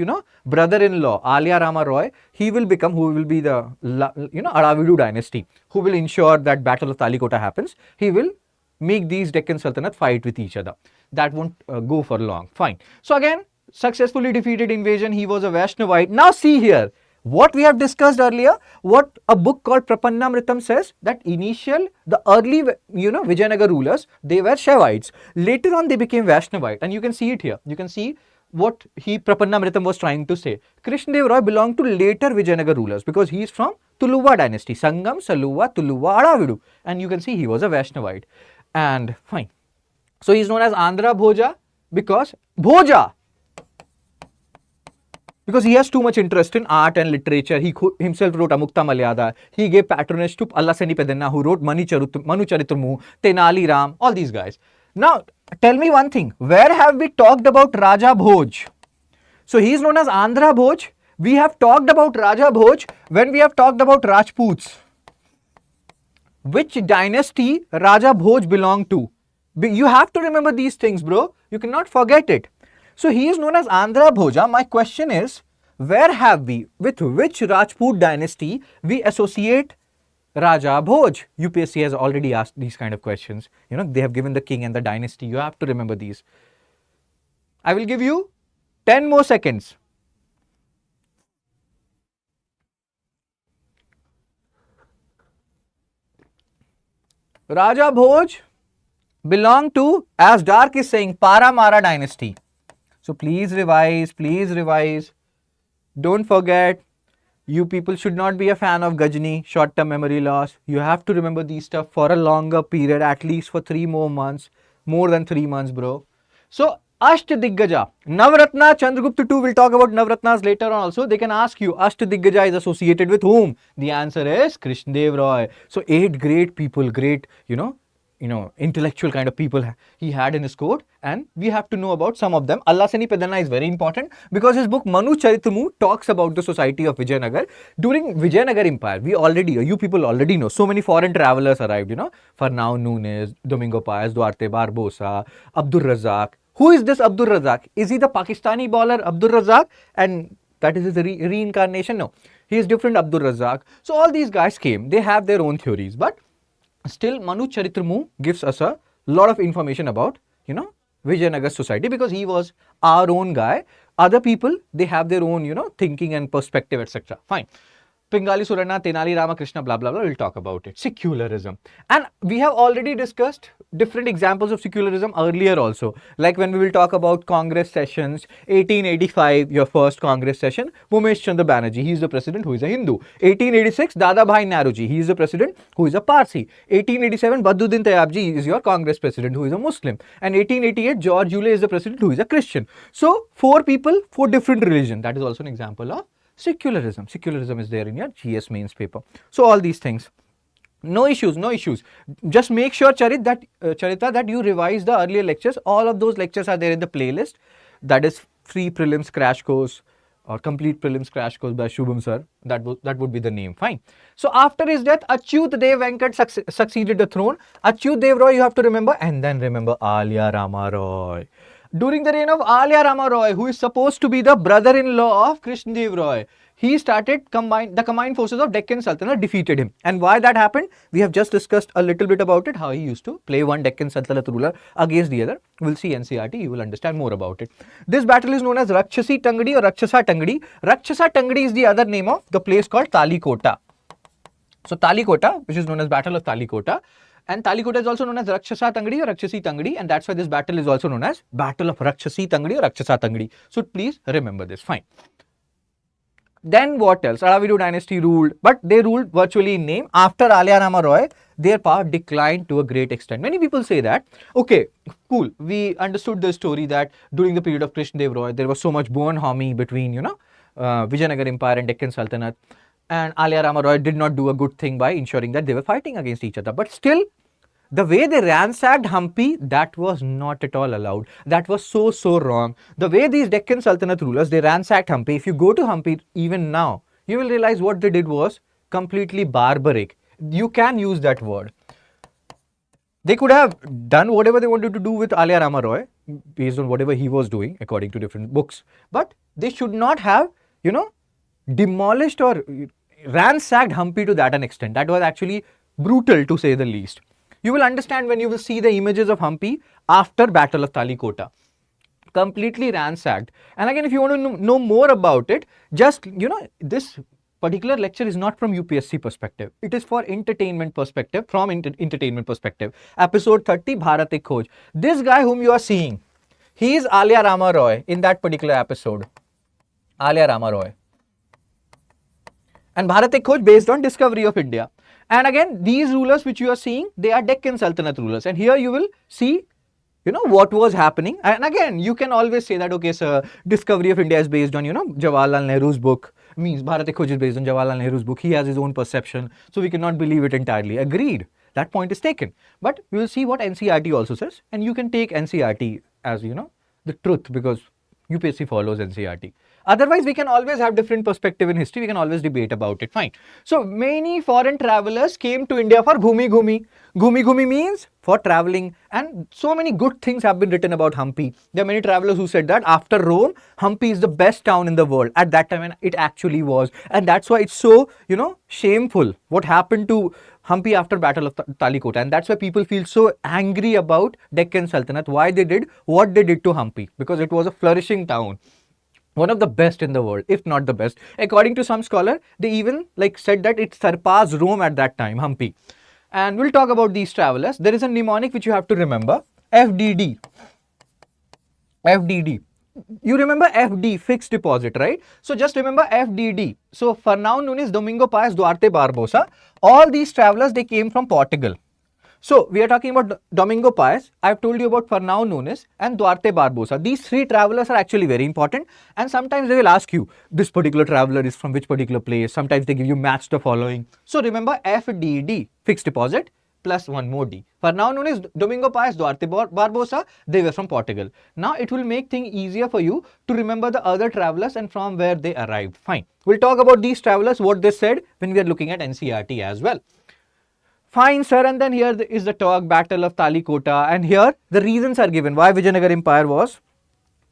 S1: brother-in-law Alia Rama Roy, he will become who will be the Aravidu dynasty, who will ensure that Battle of Talikota happens. He will make these Deccan Sultanate fight with each other. That won't go for long. Fine. So again, successfully defeated invasion. He was a Vaishnavite. Now see here, what we have discussed earlier, what a book called Prapannamritam says, that the early, Vijayanagar rulers, they were Shaivites. Later on, they became Vaishnavite. And you can see it here. You can see what Prapannamritam was trying to say. Krishna Deva Raya belonged to later Vijayanagar rulers because he is from Tuluva dynasty. Sangam, Saluva, Tuluva, Aravidu. And you can see he was a Vaishnavite. And fine. So he is known as Andhra Bhoja because he has too much interest in art and literature. He himself wrote Amukta Malyada. He gave patronage to Alasani Pedanna, who wrote Manu Charitramu, Tenali Ram, all these guys. Now, tell me one thing. Where have we talked about Raja Bhoj? So, he is known as Andhra Bhoj. We have talked about Raja Bhoj when we have talked about Rajputs. Which dynasty Raja Bhoj belonged to? You have to remember these things, bro. You cannot forget it. So he is known as Andhra Bhoja. My question is, where have we, with which Rajput dynasty we associate Raja Bhoj? UPSC has already asked these kind of questions. They have given the king and the dynasty. You have to remember these. I will give you 10 more seconds. Raja Bhoj belonged to, as Dark is saying, Paramara dynasty. So please revise, please revise. Don't forget, you people should not be a fan of Gajni, short-term memory loss. You have to remember these stuff for a longer period, at least for 3 more months, more than 3 months, bro. So Ashtadiggaja, Navratna, Chandragupta 2, we'll talk about Navratnas later on also. They can ask you, Ashtadiggaja is associated with whom? The answer is Krishna Deva Raya. So 8 great people, great, intellectual kind of people he had in his court, and we have to know about some of them. Allasani Pedanna is very important because his book Manu Charitramu talks about the society of Vijayanagar. During Vijayanagar Empire, you people already know, so many foreign travelers arrived, Fernão Nunes, Domingo Paes, Duarte Barbosa, Abdur Razak. Who is this Abdur Razak? Is he the Pakistani baller Abdur Razak? And that is his reincarnation? No. He is different Abdur Razak. So all these guys came. They have their own theories. But still, Manu Charitramu gives us a lot of information about, Vijayanagar society, because he was our own guy. Other people, they have their own, thinking and perspective, etc. Fine. Pingali Surana, Tenali Ramakrishna, blah, blah, blah, we'll talk about it. Secularism. And we have already discussed different examples of secularism earlier also. Like when we will talk about Congress sessions, 1885, your first Congress session, Umesh Chandra Banerjee, he is the president who is a Hindu. 1886, Dada Bhai Naroji, he is the president who is a Parsi. 1887, Badruddin Tayyabji is your Congress president who is a Muslim. And 1888, George Yule is the president who is a Christian. So, 4 people, 4 different religions. That is also an example of secularism. Secularism is there in your GS mains paper. So all these things. No issues, no issues. Just make sure, Charita, that you revise the earlier lectures. All of those lectures are there in the playlist. That is free prelims crash course or complete prelims crash course by Shubham sir. That would be the name. Fine. So after his death, Achyut Dev Venkat succeeded the throne. Achyut Dev Roy, you have to remember, and then remember Alia Rama Roy. During the reign of Alia Rama Roy, who is supposed to be the brother-in-law of Krishna Deva Raya, he started the combined forces of Deccan Sultanate defeated him. And why that happened? We have just discussed a little bit about it, how he used to play one Deccan Sultanate ruler against the other. We'll see NCERT, you will understand more about it. This battle is known as Rakshasi Tangdi or Rakshasa Tangdi. Rakshasa Tangdi is the other name of the place called Talikota. So Talikota, which is known as Battle of Talikota. And Talikota is also known as Rakshasa Tangdi or Rakshasi Tangdi, and that's why this battle is also known as Battle of Rakshasi Tangdi or Rakshasa Tangdi. So please remember this. Fine. Then what else? Aravidu dynasty ruled, but they ruled virtually in name. After Alia Rama Roy, their power declined to a great extent. Many people say that, okay, cool, we understood the story that during the period of Krishna Deva Raya, there was so much bonhomie between, Vijayanagar Empire and Deccan Sultanate. And Alia Rama Roy did not do a good thing by ensuring that they were fighting against each other. But still, the way they ransacked Hampi, that was not at all allowed. That was so wrong. The way these Deccan Sultanate rulers, they ransacked Hampi. If you go to Hampi even now, you will realize what they did was completely barbaric. You can use that word. They could have done whatever they wanted to do with Alia Rama Roy, based on whatever he was doing, according to different books. But they should not have, demolished or ransacked Hampi to that an extent. That was actually brutal, to say the least. You will understand when you will see the images of Hampi after Battle of Talikota. Completely ransacked. And again, if you want to know more about it, just, this particular lecture is not from UPSC perspective. It is for entertainment perspective, from entertainment perspective. Episode 30, Bharat Ek Khoj. This guy whom you are seeing, he is Alia Rama Roy in that particular episode. Alia Rama Roy. And Bharat Ek Khoj based on discovery of India. And again, these rulers which you are seeing, they are Deccan Sultanate rulers. And here you will see, what was happening. And again, you can always say that, okay, sir, discovery of India is based on, Jawaharlal Nehru's book. Means Bharat Ek Khoj is based on Jawaharlal Nehru's book. He has his own perception. So we cannot believe it entirely. Agreed. That point is taken. But we will see what NCERT also says. And you can take NCERT as, the truth, because UPSC follows NCERT. Otherwise, we can always have different perspective in history. We can always debate about it. Fine. So, many foreign travelers came to India for Ghumi Ghumi. Ghumi Ghumi means for traveling. And so many good things have been written about Hampi. There are many travelers who said that after Rome, Hampi is the best town in the world. At that time, and it actually was. And that's why it's so, shameful what happened to Hampi after Battle of Talikota. And that's why people feel so angry about Deccan Sultanate. Why they did what they did to Hampi. Because it was a flourishing town. One of the best in the world, if not the best. According to some scholar, they even said that it surpassed Rome at that time, Hampi. And we'll talk about these travelers. There is a mnemonic which you have to remember, FDD. FDD. You remember FD, fixed deposit, right? So just remember FDD. So Fernão Nunes, Domingo Paes, Duarte Barbosa, all these travelers, they came from Portugal. So we are talking about Domingo Paes. I've told you about Fernão Nunes and Duarte Barbosa. These three travelers are actually very important, and sometimes they will ask you, this particular traveler is from which particular place. Sometimes they give you match the following. So remember FDD, fixed deposit, plus one more D. Fernão Nunes, Domingo Paes, Duarte Barbosa, they were from Portugal. Now it will make things easier for you to remember the other travelers and from where they arrived. Fine. We'll talk about these travelers, what they said when we are looking at NCERT as well. Fine, sir. And then here is the talk, Battle of Talikota. And here the reasons are given why Vijayanagar Empire was,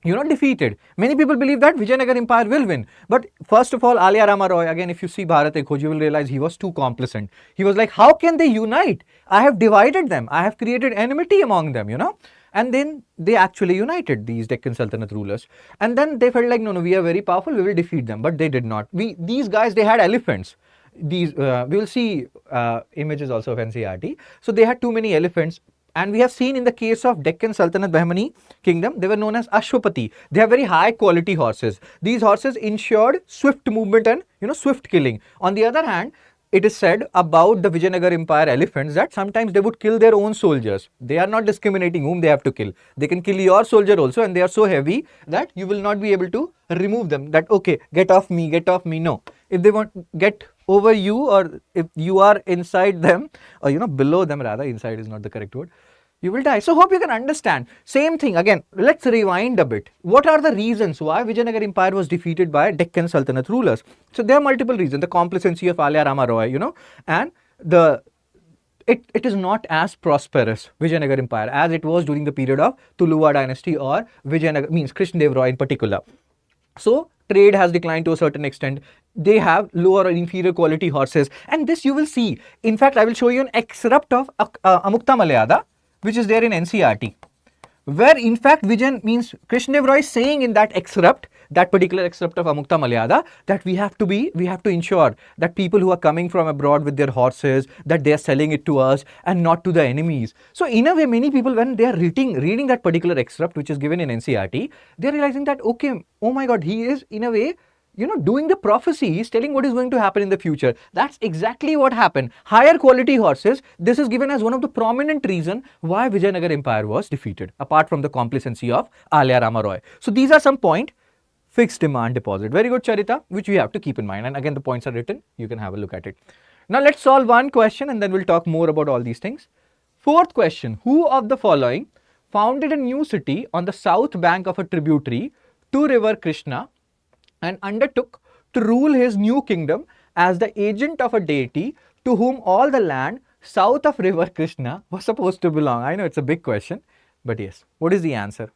S1: defeated. Many people believe that Vijayanagar Empire will win. But first of all, Alia Rama Roy, again, if you see Bharat Ek Khoj, you will realize he was too complacent. He was like, how can they unite? I have divided them. I have created enmity among them, And then they actually united, these Deccan Sultanate rulers. And then they felt like, no, we are very powerful, we will defeat them. But they did not. These guys, they had elephants. We will see images also of NCERT. So they had too many elephants. And we have seen in the case of Deccan Sultanate Bahmani kingdom, they were known as Ashwapati. They have very high quality horses. These horses ensured swift movement and, swift killing. On the other hand, it is said about the Vijayanagar Empire elephants that sometimes they would kill their own soldiers. They are not discriminating whom they have to kill. They can kill your soldier also, and they are so heavy that you will not be able to remove them. That, okay, get off me, no. If they want get over you, or if you are inside them, or below them rather, inside is not the correct word, you will die. So hope you can understand. Same thing again, let's rewind a bit. What are the reasons why Vijayanagar Empire was defeated by Deccan Sultanate rulers? So there are multiple reasons. The complacency of Alia Rama Roy, and it is not as prosperous, Vijayanagar Empire, as it was during the period of Tuluva dynasty or Vijayanagar, means Krishna Deva Raya in particular. So trade has declined to a certain extent. They have lower or inferior quality horses, and this you will see. In fact, I will show you an excerpt of Amukta Malayada, which is there in NCERT, where in fact Krishna Deva Raya is saying in that excerpt, that particular excerpt of Amukta Malayada, that we have to ensure that people who are coming from abroad with their horses, that they are selling it to us and not to the enemies. So in a way, many people, when they are reading that particular excerpt which is given in NCERT, they are realizing that, okay, oh my God, he is in a way doing the prophecy. He's telling what is going to happen in the future. That's exactly what happened. Higher quality horses, this is given as one of the prominent reason why Vijayanagar Empire was defeated, apart from the complacency of Alia Rama Roy. So these are some point. Fixed demand deposit. Very good, Charita, which we have to keep in mind. And again, the points are written. You can have a look at it. Now let's solve one question and then we'll talk more about all these things. Fourth question. Who of the following founded a new city on the south bank of a tributary to river Krishna and undertook to rule his new kingdom as the agent of a deity to whom all the land south of river Krishna was supposed to belong? I know it's a big question, but yes. What is the answer?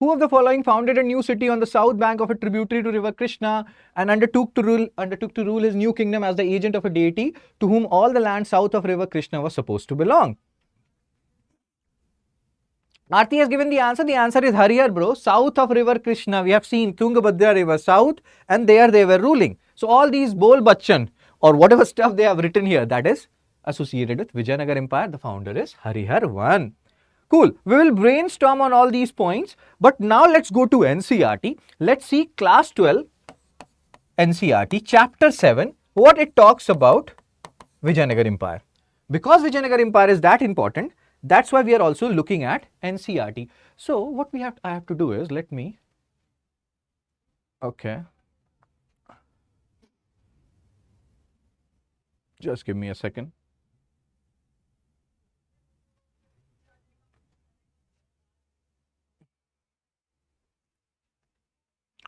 S1: Who of the following founded a new city on the south bank of a tributary to river Krishna and undertook to rule his new kingdom as the agent of a deity to whom all the land south of river Krishna was supposed to belong? Aarti has given the answer. The answer is Harihar, bro. South of river Krishna. We have seen Tungabhadra river south, and there they were ruling. So all these Bol Bachchan or whatever stuff they have written here, that is associated with Vijayanagar Empire. The founder is Harihar 1. Cool. We will brainstorm on all these points. But now let's go to NCERT. Let's see class 12 NCERT chapter 7, what it talks about Vijayanagar Empire. Because Vijayanagar Empire is that important, that's why we are also looking at NCERT. So what I have to do is, okay. Just give me a second.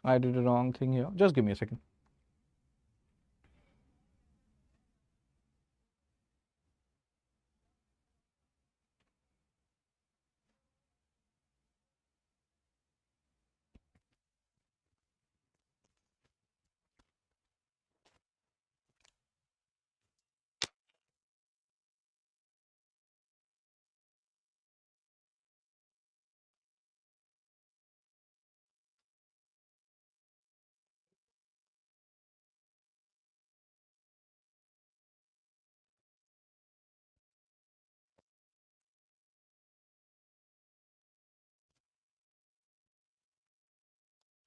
S1: I did the wrong thing here. Just give me a second.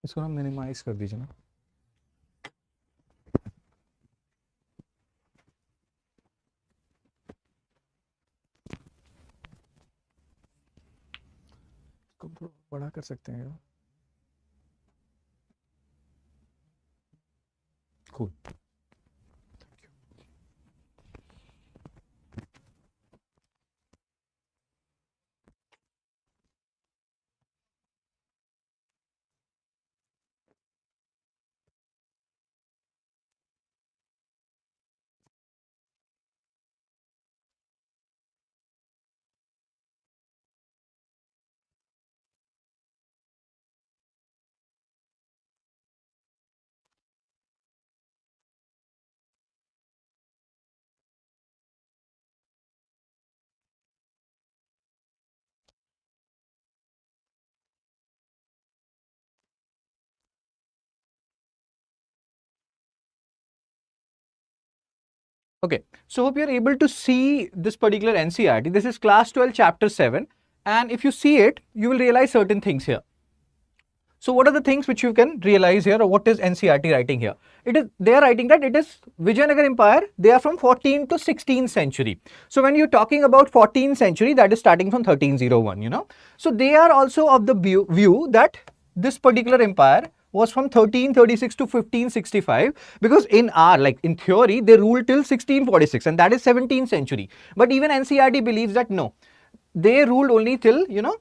S1: इसको ना minimise कर दीजिए ना. इसको थोड़ा बड़ा कर सकते हैं क्या? Cool. Okay, so hope you're able to see this particular NCERT. This is class 12 chapter 7, and if you see it, you will realize certain things here. So what are the things which you can realize here, or what is NCERT writing here? They are writing that it is Vijayanagar Empire. They are from 14th to 16th century. So when you're talking about 14th century, that is starting from 1301, you know. So they are also of the view that this particular empire was from 1336 to 1565, because in in theory, they ruled till 1646, and that is 17th century. But even NCERT believes that no, they ruled only till, you know,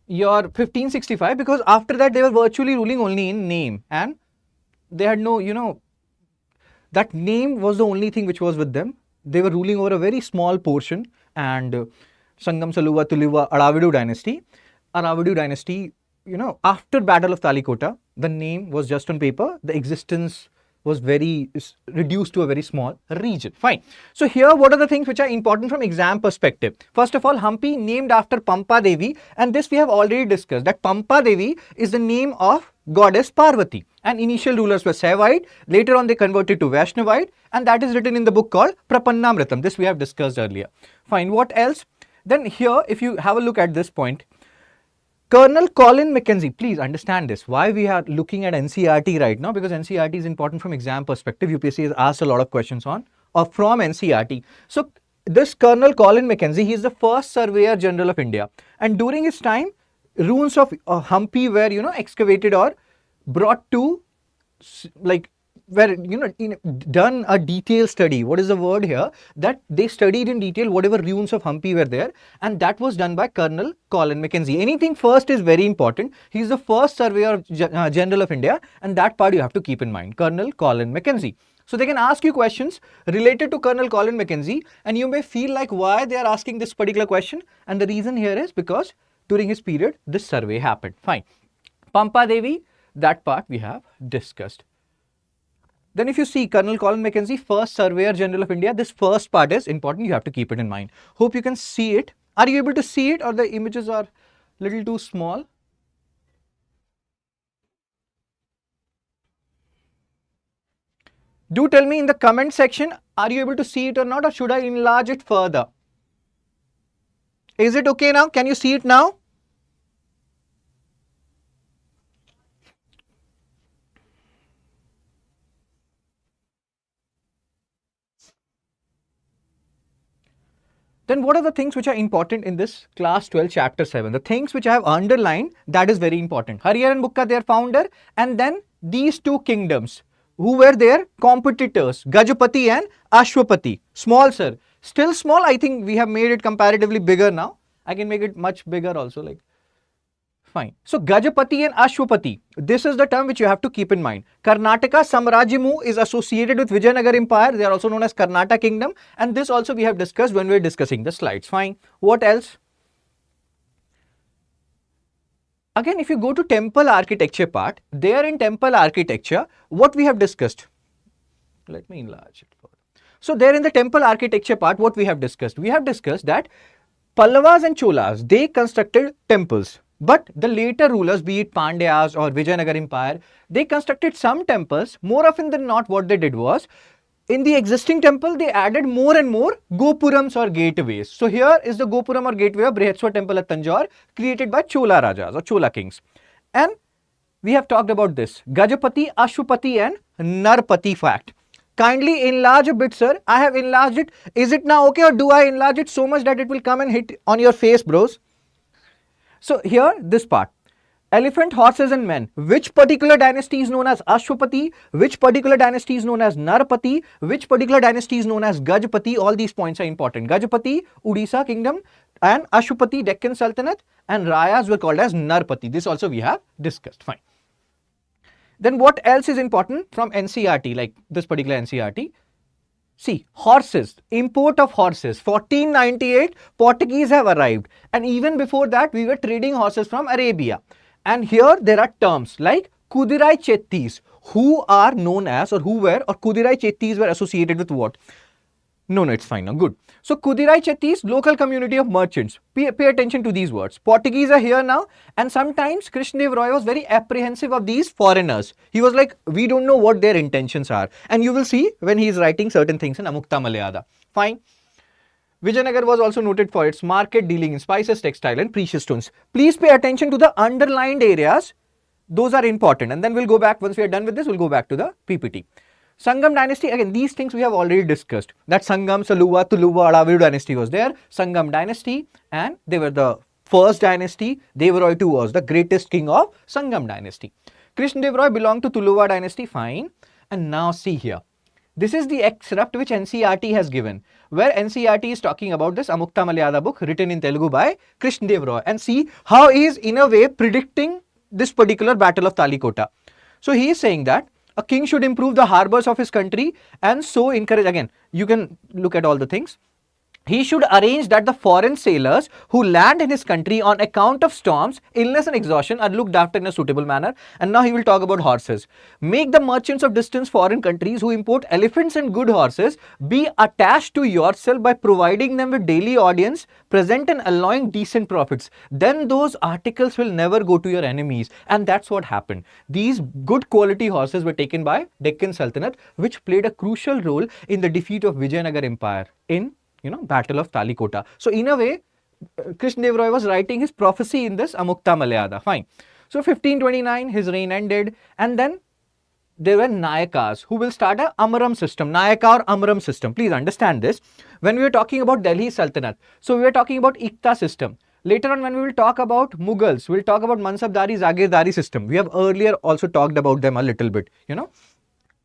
S1: your 1565, because after that they were virtually ruling only in name, and they had no, you know, that name was the only thing which was with them. They were ruling over a very small portion, and Sangam Saluva Tuluva Aravidu dynasty, you know, after Battle of Talikota, the name was just on paper. The existence was very reduced to a very small region. Fine. So here, what are the things which are important from exam perspective? First of all, Hampi named after Pampa Devi, and this we have already discussed, that Pampa Devi is the name of goddess Parvati, and initial rulers were Saivite. Later on, they converted to Vaishnavite, and that is written in the book called Prapannamritam. This we have discussed earlier. Fine. What else? Then here, if you have a look at this point, Colonel Colin Mackenzie, please understand this, why we are looking at NCERT right now, because NCERT is important from exam perspective. UPSC has asked a lot of questions on or from NCERT. So this Colonel Colin Mackenzie, he is the first Surveyor General of India, and during his time, ruins of Hampi were, you know, excavated or brought to, like, where, you know, done a detailed study. What is the word here? That they studied in detail whatever ruins of Hampi were there, and that was done by Colonel Colin Mackenzie. Anything first is very important. He is the first Surveyor General of India, and that part you have to keep in mind. Colonel Colin Mackenzie. So they can ask you questions related to Colonel Colin Mackenzie, and you may feel like why they are asking this particular question, and the reason here is because during his period this survey happened. Fine. Pampa Devi, that part we have discussed. Then if you see Colonel Colin Mackenzie, first Surveyor General of India, this first part is important. You have to keep it in mind. Hope you can see it. Are you able to see it, or the images are a little too small? Do tell me in the comment section, are you able to see it or not, or should I enlarge it further? Is it okay now? Can you see it now? Then what are the things which are important in this class 12 chapter 7? The things which I have underlined, that is very important. Hariharan Bukka, their founder, and then these two kingdoms who were their competitors, Gajapati and Ashwapati. Small, sir. Still small. I think we have made it comparatively bigger now. I can make it much bigger also, like. Fine. So Gajapati and Ashwapati, this is the term which you have to keep in mind. Karnataka Samrajimu is associated with Vijayanagar Empire. They are also known as Karnataka Kingdom, and this also we have discussed when we were discussing the slides. Fine. What else? Again, if you go to temple architecture part, there in temple architecture, what we have discussed. Let me enlarge it further. So there in the temple architecture part, what we have discussed? We have discussed that Pallavas and Cholas, they constructed temples. But the later rulers, be it Pandyas or Vijayanagar Empire, they constructed some temples. More often than not, what they did was, in the existing temple, they added more and more Gopurams or gateways. So here is the Gopuram or gateway of Brihatswar temple at Tanjore, created by Chola Rajas or Chola kings. And we have talked about this Gajapati, Ashwapati and Narpati fact. Kindly enlarge a bit, sir. I have enlarged it. Is it now okay, or do I enlarge it so much that it will come and hit on your face, bros? So here, this part. Elephant, horses and men. Which particular dynasty is known as Ashwapati? Which particular dynasty is known as Narpati? Which particular dynasty is known as Gajapati? All these points are important. Gajapati, Odisha kingdom, and Ashwapati, Deccan Sultanate, and Rayas were called as Narpati. This also we have discussed. Fine. Then what else is important from NCERT, like this particular NCERT? See, horses, import of horses. 1498, Portuguese have arrived. And even before that, we were trading horses from Arabia. And here there are terms like Kudirai Chettis, who are known as, or who were, or Kudirai Chettis were associated with what? No, it's fine now. Good. So, Kudirai Chettis, local community of merchants. Pay attention to these words. Portuguese are here now, and sometimes Krishna Deva Raya was very apprehensive of these foreigners. He was like, we don't know what their intentions are. And you will see when he is writing certain things in Amukta Malayada. Fine. Vijayanagar was also noted for its market dealing in spices, textile and precious stones. Please pay attention to the underlined areas. Those are important. And then we'll go back, once we are done with this, we'll go back to the PPT. Sangam dynasty, again, these things we have already discussed. That Sangam, Saluva, Tuluva, Adaviru dynasty was there. Sangam dynasty, and they were the first dynasty. Deva Raya II was the greatest king of Sangam dynasty. Krishna Deva Raya belonged to Tuluva dynasty, fine. And now see here. This is the excerpt which NCERT has given, where NCERT is talking about this Amukta Malayada book written in Telugu by Krishna Deva Raya, and see how he is in a way predicting this particular battle of Talikota. So he is saying that a king should improve the harbors of his country and so encourage, again, you can look at all the things. He should arrange that the foreign sailors who land in his country on account of storms, illness and exhaustion are looked after in a suitable manner. And now he will talk about horses. Make the merchants of distant foreign countries who import elephants and good horses be attached to yourself by providing them with daily audience, present and allowing decent profits. Then those articles will never go to your enemies. And that's what happened. These good quality horses were taken by Deccan Sultanate, which played a crucial role in the defeat of Vijayanagar Empire in Battle of Talikota. So in a way, Krishna Deva Raya was writing his prophecy in this Amukta Malayada. Fine. So 1529, his reign ended, and then there were Nayakas who will start a Amram system, Nayaka or Amram system. Please understand this. When we were talking about Delhi Sultanate, so we were talking about Ikta system. Later on, when we will talk about Mughals, we will talk about Mansabdari, Zagirdari system. We have earlier also talked about them a little bit,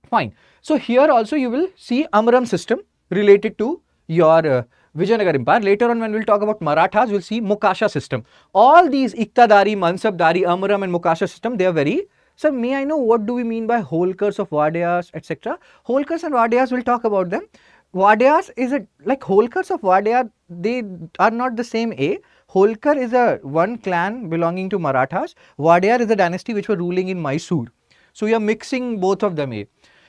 S1: Fine. So here also you will see Amram system related to your Vijayanagar Empire. Later on, when we'll talk about Marathas, we'll see Mukasha system. All these Iktadari, Mansabdari, Amram and Mukasha system, they are very... Sir, may I know what do we mean by Holkars of Wadiyas, etc.? Holkars and Wadiyas, we'll talk about them. Wadiyas is like Holkars of Wadiyar, they are not the same A. Holkar is one clan belonging to Marathas. Wadiyar is a dynasty which were ruling in Mysore. So we are mixing both of them A.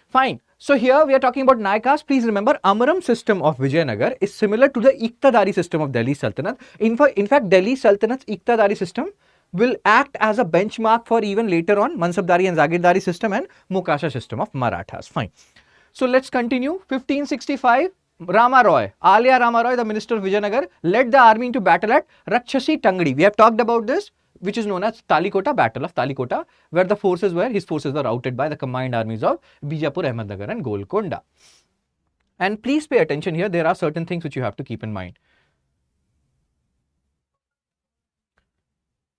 S1: Fine. So here we are talking about Nayakas. Please remember, Amram system of Vijayanagar is similar to the Iktadari system of Delhi Sultanate. In fact, Delhi Sultanate's Iktadari system will act as a benchmark for even later on Mansabdari and Zagirdari system and Mukasha system of Marathas. Fine. So let's continue. 1565, Rama Roy, Alia Rama Roy, the minister of Vijayanagar, led the army into battle at Rakshasi Tangdi. We have talked about this, which is known as Talikota, Battle of Talikota, where his forces were routed by the combined armies of Bijapur, Ahmednagar and Golconda. And please pay attention here, there are certain things which you have to keep in mind.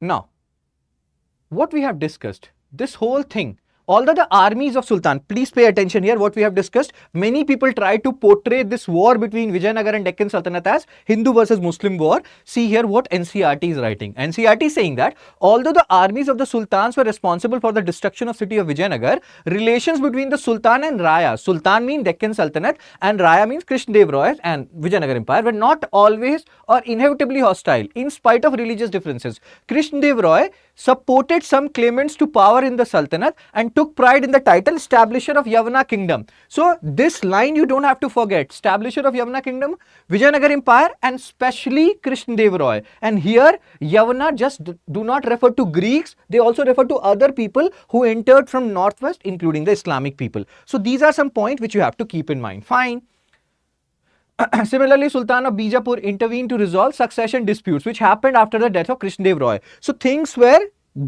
S1: Now, what we have discussed, this whole thing, although the armies of Sultan, please pay attention here, what we have discussed, many people try to portray this war between Vijayanagar and Deccan Sultanate as Hindu versus Muslim war. See here what NCERT is writing. NCERT is saying that although the armies of the Sultans were responsible for the destruction of city of Vijayanagar, relations between the Sultan and Raya, Sultan means Deccan Sultanate and Raya means Krishna Deva Raya and Vijayanagar Empire, were not always or inevitably hostile in spite of religious differences. Krishna Deva Raya supported some claimants to power in the Sultanate and took pride in the title establisher of Yavana kingdom. So this line you don't have to forget, establisher of Yavana kingdom, Vijayanagar Empire and specially Krishna Deva Raya. And here Yavana just do not refer to Greeks, they also refer to other people who entered from northwest including the Islamic people. So these are some points which you have to keep in mind. Fine. Similarly, Sultan of Bijapur intervened to resolve succession disputes which happened after the death of Krishna Deva Raya. So things were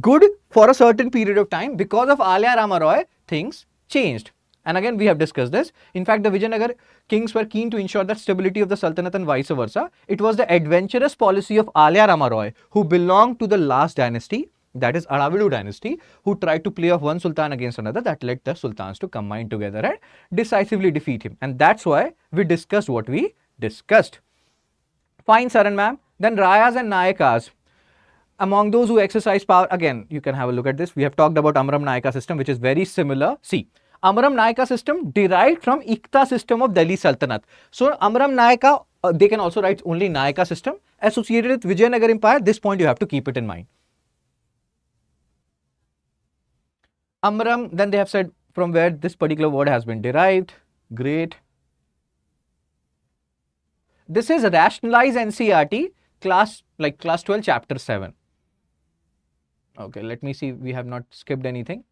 S1: good for a certain period of time. Because of Alia Rama Roy, things changed. And again, we have discussed this. In fact, the Vijayanagar kings were keen to ensure that stability of the Sultanate and vice versa. It was the adventurous policy of Alia Rama Roy, who belonged to the last dynasty, that is Aravidu dynasty, who tried to play off one sultan against another, that led the sultans to combine together and decisively defeat him. And that's why we discussed what we discussed. Fine, Saran ma'am. Then Rayas and Nayakas. Among those who exercise power, again, you can have a look at this. We have talked about Amram Nayaka system, which is very similar. See, Amram Nayaka system derived from Ikta system of Delhi Sultanate. So, Amram Nayaka, they can also write only Nayaka system associated with Vijayanagar Empire. This point you have to keep it in mind. Amram, then they have said from where this particular word has been derived. Great. This is rationalized NCERT class 12 chapter 7. Okay, let me see, we have not skipped anything.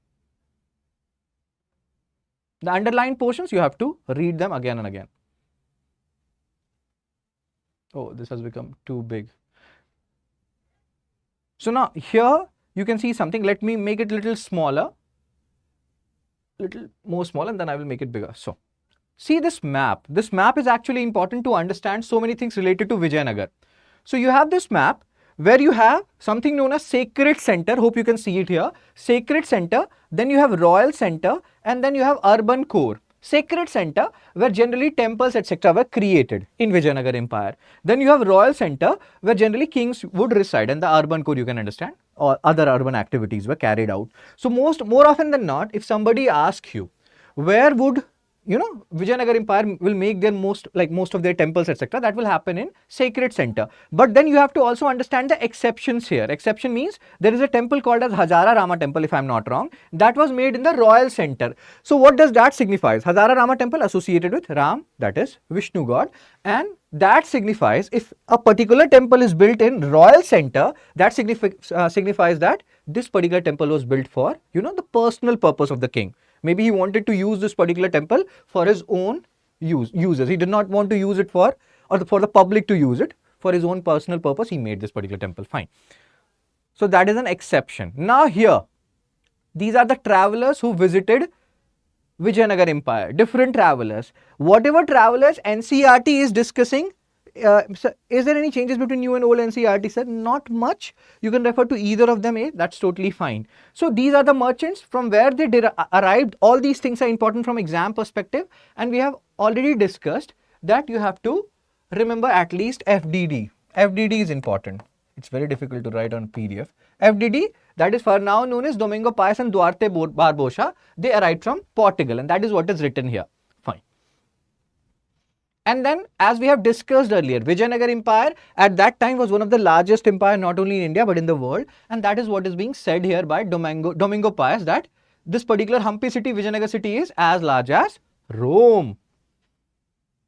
S1: The underlined portions, you have to read them again and again. Oh, this has become too big. So now here you can see something. Let me make it a little smaller, little more small, and then I will make it bigger. So see this map. This map is actually important to understand so many things related to Vijayanagar. So you have this map where you have something known as Sacred Center. Hope you can see it here. Sacred Center, then you have Royal Center, and then you have Urban Core. Sacred Center, where generally temples etc. were created in Vijayanagar Empire. Then you have Royal Center, where generally kings would reside, and the Urban Core, you can understand, or other urban activities were carried out. So more often than not, if somebody asks you, where would Vijayanagar Empire will make their most of their temples etc. that will happen in Sacred Center. But then you have to also understand the exceptions here. Exception means there is a temple called as Hazara Rama Temple, if I am not wrong, that was made in the Royal Center. So what does that signify? Hazara Rama Temple associated with Ram, that is Vishnu God, and that signifies if a particular temple is built in Royal Center, that signifies that this particular temple was built for the personal purpose of the king. Maybe he wanted to use this particular temple for his own uses. He did not want to use it for the public to use it. For his own personal purpose, he made this particular temple. Fine. So that is an exception. Now here, these are the travelers who visited Vijayanagar Empire. Different travelers. Whatever travelers NCERT is discussing, is there any changes between new and old NCERT, sir? Not much. You can refer to either of them. That's totally fine. So these are the merchants from where they arrived. All these things are important from exam perspective, and we have already discussed that you have to remember at least FDD. FDD is important. It's very difficult to write on PDF. FDD, that is for now known as Domingo Paes and Duarte Barbosa. They arrived from Portugal, and that is what is written here. And then, as we have discussed earlier, Vijayanagar Empire at that time was one of the largest empire not only in India but in the world, and that is what is being said here by Domingo Paes, that this particular Hampi city, Vijayanagar city, is as large as Rome.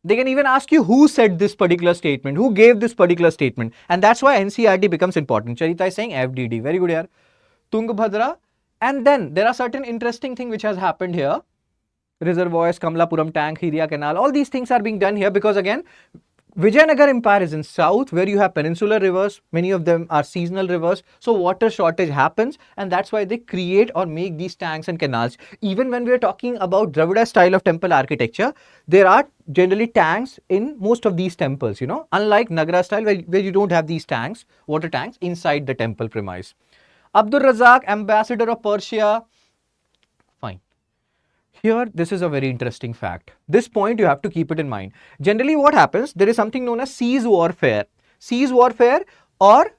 S1: They can even ask you who said this particular statement, who gave this particular statement, and that's why NCERT becomes important. Charita is saying FDD. Very good here. Tungabhadra. And then there are certain interesting things which has happened here. Reservoirs, Kamalapuram tank, Hiria canal, all these things are being done here because again, Vijayanagar Empire is in south where you have peninsular rivers, many of them are seasonal rivers, so water shortage happens, and that's why they create or make these tanks and canals. Even when we are talking about Dravida style of temple architecture, there are generally tanks in most of these temples, unlike Nagara style where you don't have these tanks, water tanks inside the temple premise. Abdul Razak, ambassador of Persia. Fine. Here, this is a very interesting fact. This point you have to keep it in mind. Generally what happens, there is something known as siege warfare. Siege warfare, or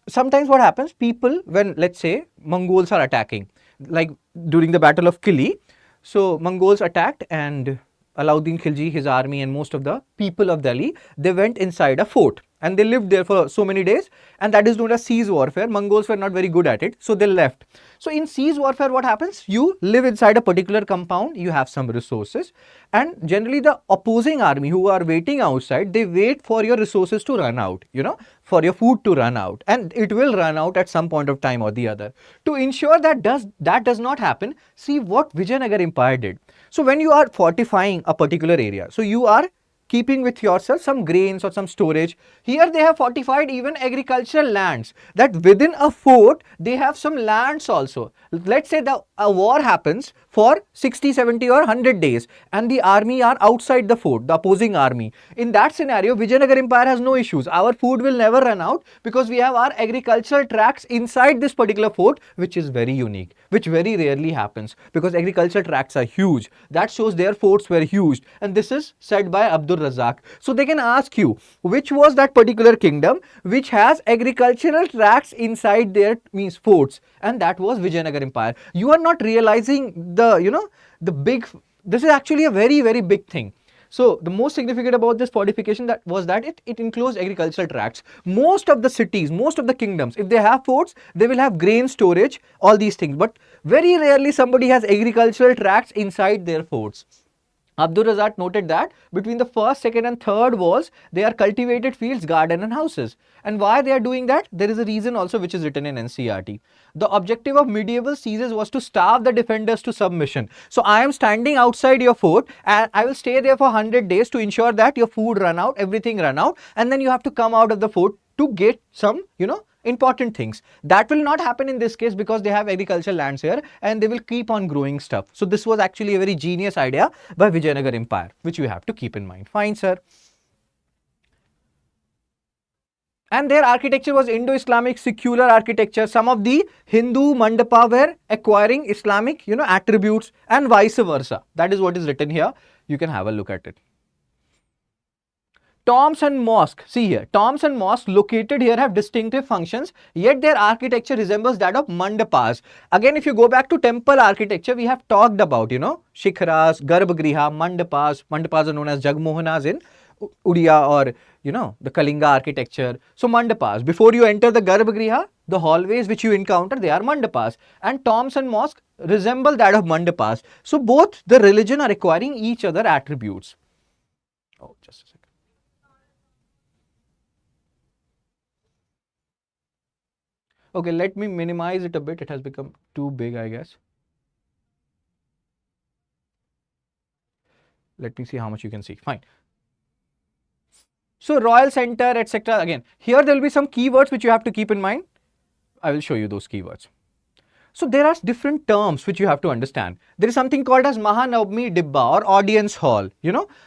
S1: sometimes what happens, people, when let's say Mongols are attacking, like during the battle of Kili, so Mongols attacked and Alauddin Khilji, his army and most of the people of Delhi, they went inside a fort and they lived there for so many days, and that is known as siege warfare. Mongols were not very good at it, so they left. So in siege warfare what happens, you live inside a particular compound, you have some resources, and generally the opposing army who are waiting outside, they wait for your resources to run out, for your food to run out, and it will run out at some point of time or the other. To ensure that does not happen, see what Vijayanagar Empire did. So when you are fortifying a particular area, so you are keeping with yourself some grains or some storage. Here they have fortified even agricultural lands, that within a fort they have some lands also. Let's say a war happens for 60, 70 or 100 days and the army are outside the fort, the opposing army. In that scenario, Vijayanagar Empire has no issues. Our food will never run out because we have our agricultural tracts inside this particular fort, which is very unique, which very rarely happens because agricultural tracts are huge. That shows their forts were huge, and this is said by Abdul Razak. So they can ask you, which was that particular kingdom which has agricultural tracts inside their means forts, and that was Vijayanagar Empire. You are not realizing the big, this is actually a very, very big thing. So the most significant about this fortification was that it enclosed agricultural tracts. Most of the cities, most of the kingdoms, if they have forts, they will have grain storage, all these things. But very rarely somebody has agricultural tracts inside their forts. Abdul Razak noted that between the first, second and third walls, they are cultivated fields, garden and houses. And why they are doing that? There is a reason also which is written in NCERT. The objective of medieval sieges was to starve the defenders to submission. So I am standing outside your fort and I will stay there for 100 days to ensure that your food run out, everything run out, and then you have to come out of the fort to get some, important things. That will not happen in this case because they have agricultural lands here and they will keep on growing stuff. So this was actually a very genius idea by Vijayanagar Empire, which you have to keep in mind. Fine, sir. And their architecture was Indo-Islamic secular architecture. Some of the Hindu mandapa were acquiring Islamic, attributes and vice versa. That is what is written here. You can have a look at it. Tombs and mosque, see here, tombs and mosques located here have distinctive functions, yet their architecture resembles that of mandapas. Again, if you go back to temple architecture, we have talked about, shikhras, garbhagriha, mandapas. Mandapas are known as jagmohanas in Udiya or, the Kalinga architecture. So mandapas, before you enter the garbhagriha, the hallways which you encounter, they are mandapas. And tombs and mosques resemble that of mandapas. So both the religion are acquiring each other attributes. Oh, just a second. Okay, let me minimize it a bit. It has become too big, I guess. Let me see how much you can see. Fine. So Royal Center, etc. Again, here there will be some keywords which you have to keep in mind. I will show you those keywords. So there are different terms which you have to understand. There is something called as Mahanavami Dibba or audience hall,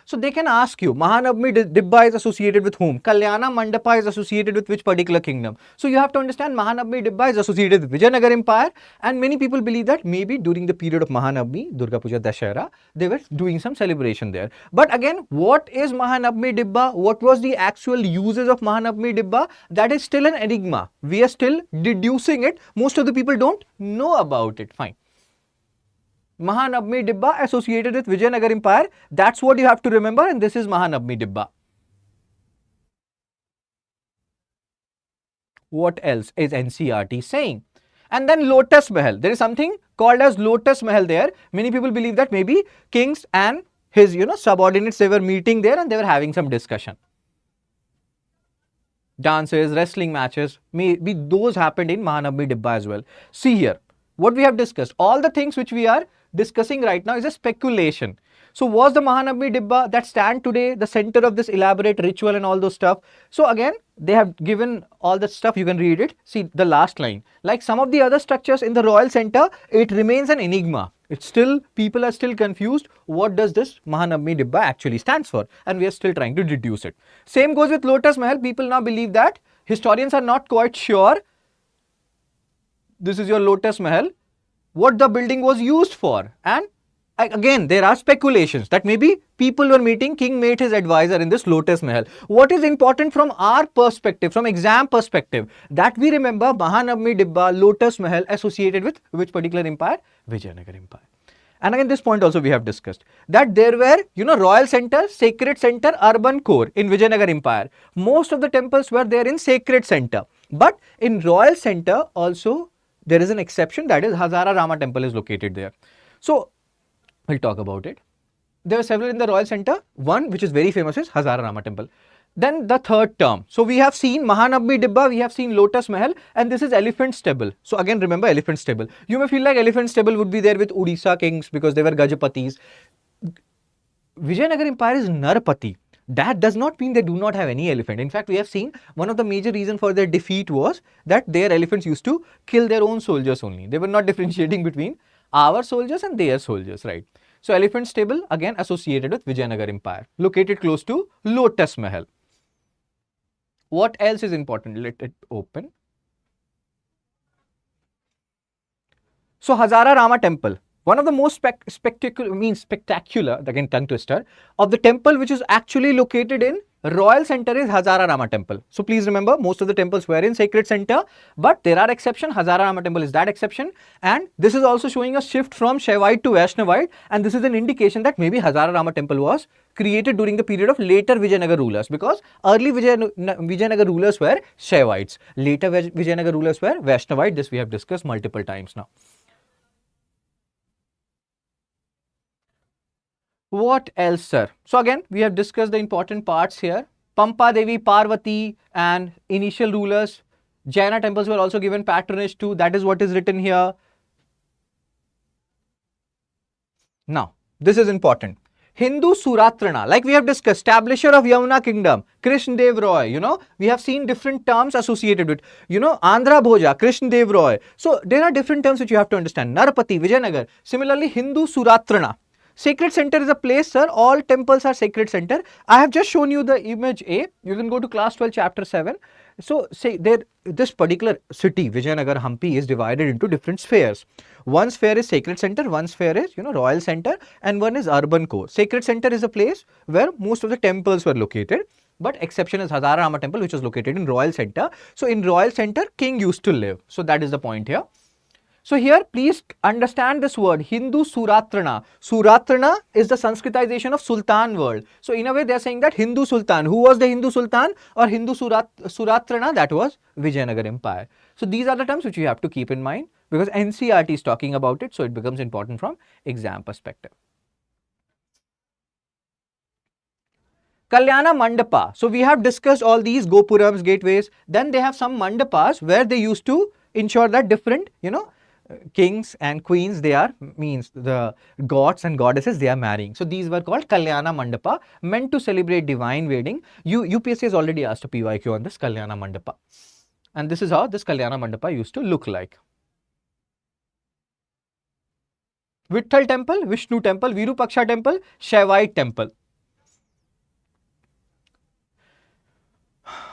S1: So they can ask you, Mahanavami Dibba is associated with whom? Kalyana Mandapa is associated with which particular kingdom? So you have to understand Mahanavami Dibba is associated with Vijayanagar Empire, and many people believe that maybe during the period of Mahanavami, Durga Puja, Dashera, they were doing some celebration there. But again, what is Mahanavami Dibba? What was the actual uses of Mahanavami Dibba? That is still an enigma. We are still deducing it. Most of the people don't know about it. Fine. Mahanavami Dibba associated with Vijayanagar Empire. That's what you have to remember, and this is Mahanavami Dibba. What else is NCERT saying? And then Lotus Mahal. There is something called as Lotus Mahal there. Many people believe that maybe kings and his subordinates, they were meeting there and they were having some discussion. Dances, wrestling matches, maybe those happened in Mahanavami Dibba as well. See here, what we have discussed, all the things which we are discussing right now is a speculation. So was the Mahanavami Dibba that stand today the center of this elaborate ritual and all those stuff? So again, they have given all that stuff, you can read it. See the last line, like some of the other structures in the Royal Center, it remains an enigma. It's still, people are still confused. What does this Mahanavami Dibba actually stands for? And we are still trying to deduce it. Same goes with Lotus Mahal. People now believe that historians are not quite sure. This is your Lotus Mahal, what the building was used for. And again, there are speculations that maybe people were meeting, king made his advisor in this Lotus Mahal. What is important from our perspective, from exam perspective, that we remember Mahanavami Dibba, Lotus Mahal associated with which particular empire? Vijayanagar Empire. And again, this point also we have discussed, that there were, Royal Center, Sacred Center, Urban Core in Vijayanagar Empire. Most of the temples were there in Sacred Center. But in Royal Center also, there is an exception, that is Hazara Rama Temple is located there. So, we'll talk about it. There are several in the Royal Center. One which is very famous is Hazara Rama Temple. Then the third term. So we have seen Mahanavami Dibba, we have seen Lotus Mahal, and this is Elephant Stable. So again, remember Elephant Stable. You may feel like Elephant Stable would be there with Odisha kings because they were Gajapatis. Vijayanagar Empire is Narpati. That does not mean they do not have any elephant. In fact, we have seen one of the major reasons for their defeat was that their elephants used to kill their own soldiers only. They were not differentiating between our soldiers and their soldiers, right? So elephant stable again associated with Vijayanagar Empire, located close to Lotus Mahal. What else is important? Let it open. So Hazara Rama Temple, one of the most spectacular, again tongue twister, of the temple which is actually located in Royal Center is Hazara Rama Temple. So please remember, most of the temples were in Sacred Center, but there are exceptions. Hazara Rama Temple is that exception, and this is also showing a shift from Shaivite to Vaishnavite, and this is an indication that maybe Hazara Rama Temple was created during the period of later Vijayanagar rulers, because early Vijayanagar rulers were Shaivites, later Vijayanagar rulers were Vaishnavite. This we have discussed multiple times now. What else, sir? So again, we have discussed the important parts here. Pampa Devi, Parvati and initial rulers. Jaina temples were also given patronage to. That is what is written here. Now, this is important. Hindu Suratrana, like we have discussed, establisher of Yamuna kingdom, Krishna Deva Raya, we have seen different terms associated with, Andhra Bhoja, Krishna Deva Raya. So, there are different terms which you have to understand. Narpati, Vijayanagar. Similarly, Hindu Suratrana. Sacred center is a place, sir. All temples are sacred center. I have just shown you the image A. You can go to class 12, chapter 7. So, say this particular city, Vijayanagar, Hampi, is divided into different spheres. One sphere is sacred center, one sphere is, royal center, and one is urban core. Sacred center is a place where most of the temples were located, but exception is Hazara Rama temple, which was located in royal center. So, in royal center, king used to live. So, that is the point here. So here, please understand this word, Hindu Suratrana. Suratrana is the Sanskritization of Sultan word. So in a way, they are saying that Hindu Sultan. Who was the Hindu Sultan or Hindu Suratrana? That was Vijayanagar Empire. So these are the terms which you have to keep in mind, because NCERT is talking about it. So it becomes important from exam perspective. Kalyana Mandapa. So we have discussed all these Gopurams, gateways. Then they have some Mandapas where they used to ensure that different, kings and queens, they are, means the gods and goddesses, they are marrying. So these were called Kalyana Mandapa, meant to celebrate divine wedding. UPSC has already asked a PYQ on this Kalyana Mandapa. And this is how this Kalyana Mandapa used to look like. Vitthal temple, Vishnu temple, Virupaksha temple, Shaivite temple.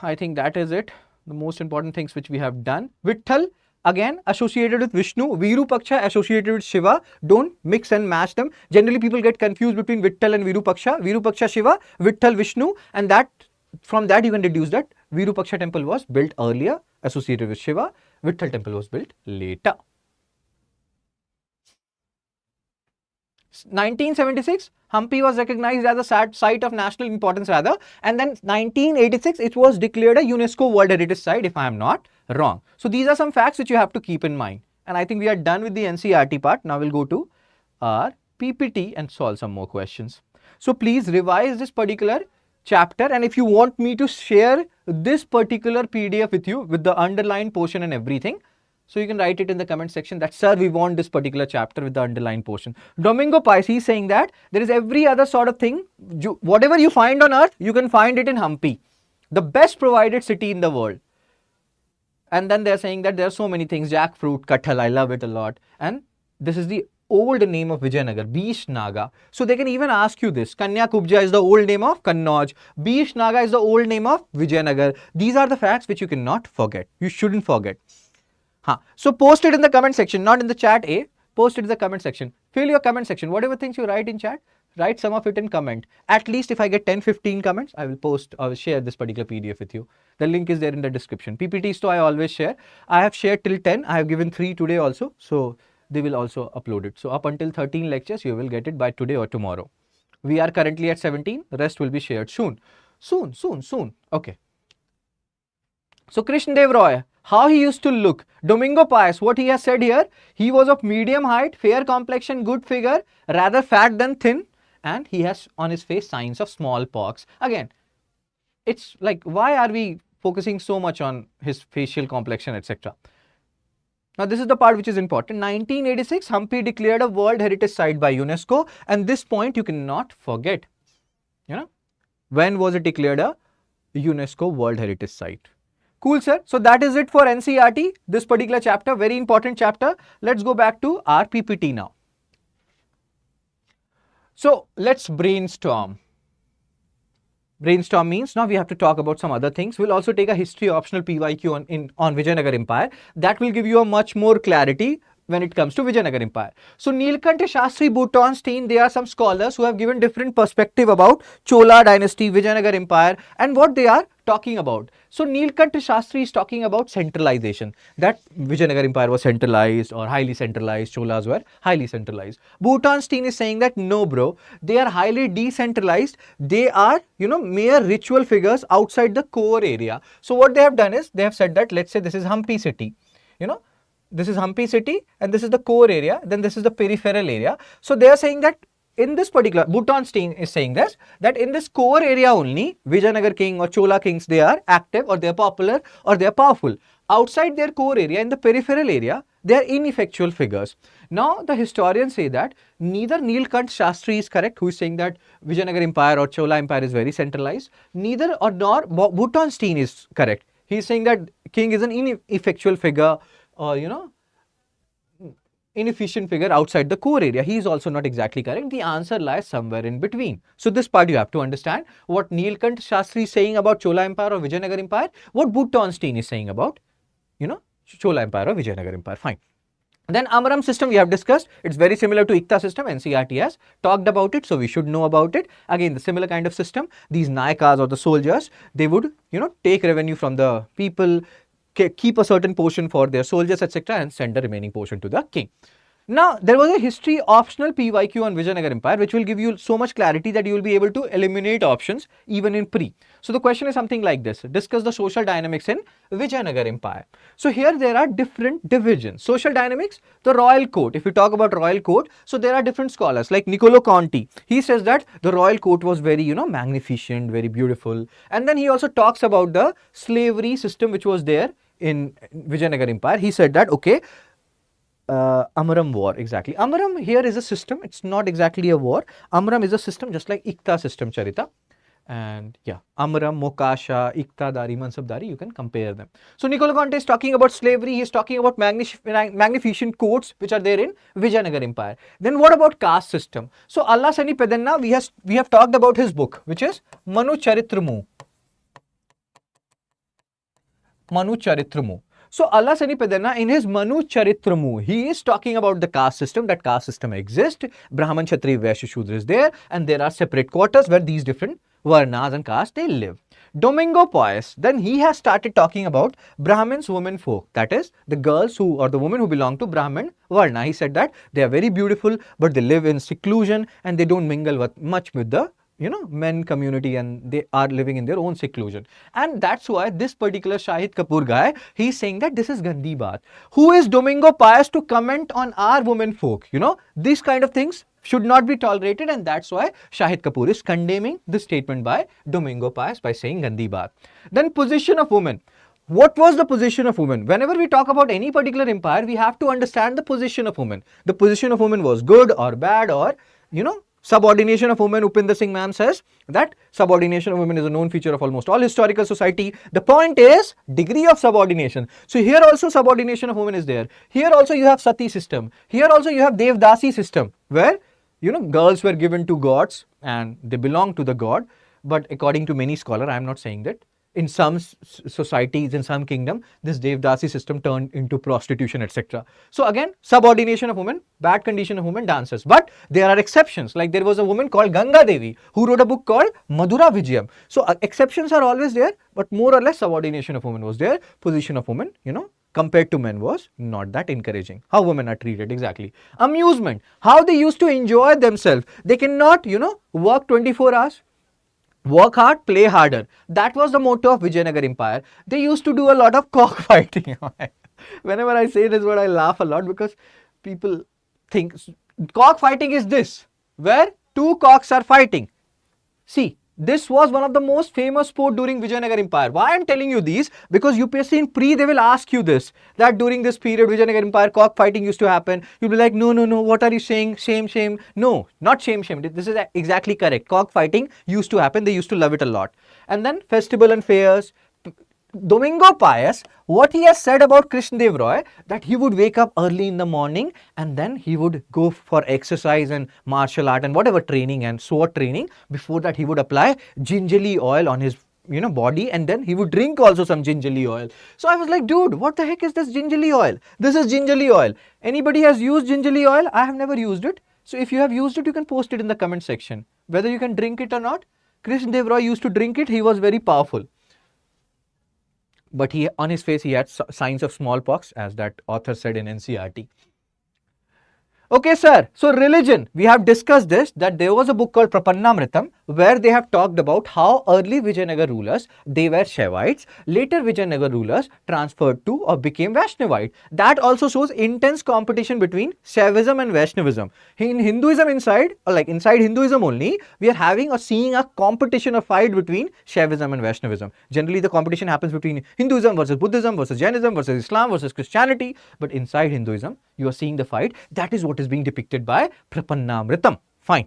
S1: I think that is it. The most important things which we have done. Vitthal, again associated with Vishnu, Virupaksha associated with Shiva. Don't mix and match them. Generally people get confused between Vitthal and Virupaksha. Virupaksha Shiva, Vitthal Vishnu, and that from that you can deduce that Virupaksha temple was built earlier, associated with Shiva. Vitthal temple was built later. 1976, Hampi was recognized as a site of national importance rather, and then 1986 it was declared a UNESCO World Heritage Site, if I am not wrong. So these are some facts which you have to keep in mind. And I think we are done with the NCERT part. Now we'll go to our PPT and solve some more questions. So please revise this particular chapter, and if you want me to share this particular PDF with you with the underlined portion and everything, so you can write it in the comment section that, sir, we want this particular chapter with the underlined portion. Domingo Pais, he is saying that there is every other sort of thing, whatever you find on earth, you can find it in Hampi, the best provided city in the world. And then they are saying that there are so many things, jackfruit, kathal, I love it a lot. And this is the old name of Vijayanagar, Bishnaga. So they can even ask you this, Kanya Kubja is the old name of Kannauj, Bishnaga is the old name of Vijayanagar. These are the facts which you cannot forget. You shouldn't forget. So post it in the comment section, not in the chat A, post it in the comment section. Fill your comment section, whatever things you write in chat, write some of it in comment. At least if I get 10-15 comments, I will share this particular PDF with you. The link is there in the description. PPTs too I always share. I have shared till 10, I have given 3 today also, so they will also upload it. So up until 13 lectures, you will get it by today or tomorrow. We are currently at 17, the rest will be shared soon. Soon. Okay. So Krishna Deva Raya, how he used to look. Domingo Pais, what he has said here, he was of medium height, fair complexion, good figure, rather fat than thin, and he has on his face signs of smallpox. Again, it's like, why are we focusing so much on his facial complexion, etc.? Now this is the part which is important. 1986, Hampi declared a World Heritage Site by UNESCO, and this point you cannot forget. When was it declared a UNESCO World Heritage Site? Cool, sir. So that is it for NCERT, this particular chapter, very important chapter. Let's go back to our PPT now. So let's brainstorm. Brainstorm means now we have to talk about some other things. We'll also take a history optional PYQ on Vijayanagar Empire. That will give you a much more clarity when it comes to Vijayanagar Empire. So Neelkanta Shastri, Bhutanstein, they are some scholars who have given different perspective about Chola dynasty, Vijayanagar Empire, and what they are talking about. So Neelkanta Shastri is talking about centralization, that Vijayanagar Empire was centralized or highly centralized, Cholas were highly centralized. Bhutanstein is saying that no bro, they are highly decentralized, they are mere ritual figures outside the core area. So what they have done is, they have said that, let's say this is Hampi city, this is Hampi city and this is the core area, then this is the peripheral area. So they are saying that in this particular, Bhutanstein is saying this, that in this core area only, Vijayanagar king or Chola kings, they are active or they are popular or they are powerful. Outside their core area, in the peripheral area, they are ineffectual figures. Now the historians say that neither Neelkanta Shastri is correct, who is saying that Vijayanagar Empire or Chola Empire is very centralized, neither or nor Bhutanstein is correct. He is saying that king is an ineffectual figure, or inefficient figure outside the core area. He is also not exactly correct. The answer lies somewhere in between. So this part you have to understand what Neelkanta Shastri is saying about Chola Empire or Vijayanagar Empire, what Bhutanstein is saying about, Chola Empire or Vijayanagar Empire. Fine. Then Amaram system we have discussed. It's very similar to ICTA system. NCERT has talked about it, so we should know about it. Again, the similar kind of system. These Nayakas or the soldiers, they would, take revenue from the people, keep a certain portion for their soldiers, etc., and send the remaining portion to the king. Now, there was a history optional PYQ on Vijayanagar Empire, which will give you so much clarity that you will be able to eliminate options even in pre. So the question is something like this: discuss the social dynamics in Vijayanagar Empire. So here there are different divisions. Social dynamics, the royal court. If you talk about royal court, so there are different scholars like Niccolo Conti. He says that the royal court was very, magnificent, very beautiful. And then he also talks about the slavery system which was there in Vijayanagar Empire. He said that, okay, Amaram war, exactly. Amaram here is a system, it's not exactly a war. Amaram is a system just like Ikta system, Charita. And yeah, Amaram, Mokasha, Ikta Dari, Mansabdari, you can compare them. So Niccolo Conte is talking about slavery, he is talking about magnificent courts which are there in Vijayanagar Empire. Then what about caste system? So Allah Sani Pedanna, we have talked about his book, which is Manu Charitramu. Manu Charitramu. So Allah Sani Pedanna in his Manu Charitramu, he is talking about the caste system, that caste system exists. Brahman, Kshatriya, Vaishya, Shudra is there, and there are separate quarters where these different Varnas and castes, they live. Domingo Poyes, then he has started talking about Brahmins, women folk, that is the girls who, or the women who belong to Brahman Varna. He said that they are very beautiful, but they live in seclusion and they don't mingle much with the men community, and they are living in their own seclusion. And that's why this particular Shahid Kapoor guy, he's saying that this is Gandhi Baat. Who is Domingo Pius to comment on our women folk? These kind of things should not be tolerated, and that's why Shahid Kapoor is condemning this statement by Domingo Pius by saying Gandhi Baat. Then position of women. What was the position of women? Whenever we talk about any particular empire, we have to understand the position of women. The position of women was good or bad, or subordination of women. Upinder Singh ma'am says that subordination of women is a known feature of almost all historical society. The point is degree of subordination. So here also subordination of women is there. Here also you have Sati system. Here also you have Devdasi system, where girls were given to gods and they belong to the god. But according to many scholars, I am not saying that, in some societies, in some kingdom, this Devdasi system turned into prostitution, etc. So again, subordination of women, bad condition of women, dancers. But there are exceptions. Like there was a woman called Ganga Devi who wrote a book called Madhura Vijayam. So exceptions are always there, but more or less subordination of women was there. Position of women, compared to men was not that encouraging. How women are treated, exactly. Amusement, how they used to enjoy themselves. They cannot, work 24 hours. Work hard, play harder. That was the motto of Vijayanagar Empire. They used to do a lot of cockfighting. Whenever I say this word, I laugh a lot because people think cockfighting is this, where two cocks are fighting. See, This was one of the most famous sport during Vijayanagar Empire. Why I'm telling you these? Because UPSC in pre, they will ask you this, that during this period, Vijayanagar Empire, cockfighting used to happen. You'll be like, no, no, no, what are you saying? Shame, shame. No, not shame, shame. This is exactly correct. Cockfighting used to happen. They used to love it a lot. And then festival and fairs. Domingo Pius, what he has said about Krishna Deva Raya, that he would wake up early in the morning and then he would go for exercise and martial art and whatever training and sword training. Before that, he would apply gingerly oil on his body, and then he would drink also some gingerly oil. So I was like, dude, what the heck is this gingerly oil? This is gingerly oil. Anybody has used gingerly oil? I have never used it. So if you have used it, you can post it in the comment section, whether you can drink it or not. Krishna Deva Raya used to drink it. He was very powerful. But on his face, he had signs of smallpox, as that author said in NCERT. Okay, sir. So religion, we have discussed this, that there was a book called Prapanamritam where they have talked about how early Vijayanagar rulers, they were Shaivites. Later Vijayanagar rulers transferred to or became Vaishnavite. That also shows intense competition between Shaivism and Vaishnavism. In Hinduism inside, or like inside Hinduism only, we are having or seeing a competition or fight between Shaivism and Vaishnavism. Generally, the competition happens between Hinduism versus Buddhism versus Jainism versus Islam versus Christianity. But inside Hinduism, you are seeing the fight. That is what is being depicted by Prapanamritam. Fine.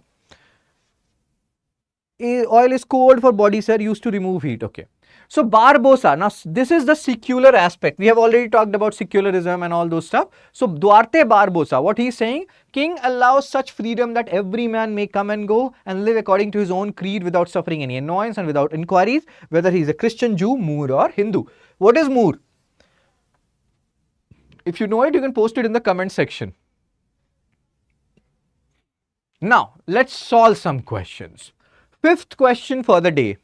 S1: Oil is cold for body, sir, used to remove heat. Okay. So Barbosa, now this is the secular aspect. We have already talked about secularism and all those stuff. So Duarte Barbosa, what he is saying, king allows such freedom that every man may come and go and live according to his own creed without suffering any annoyance and without inquiries, whether he is a Christian, Jew, Moor or Hindu. What is Moor? If you know it, you can post it in the comment section. Now, let's solve some questions. Fifth question for the day.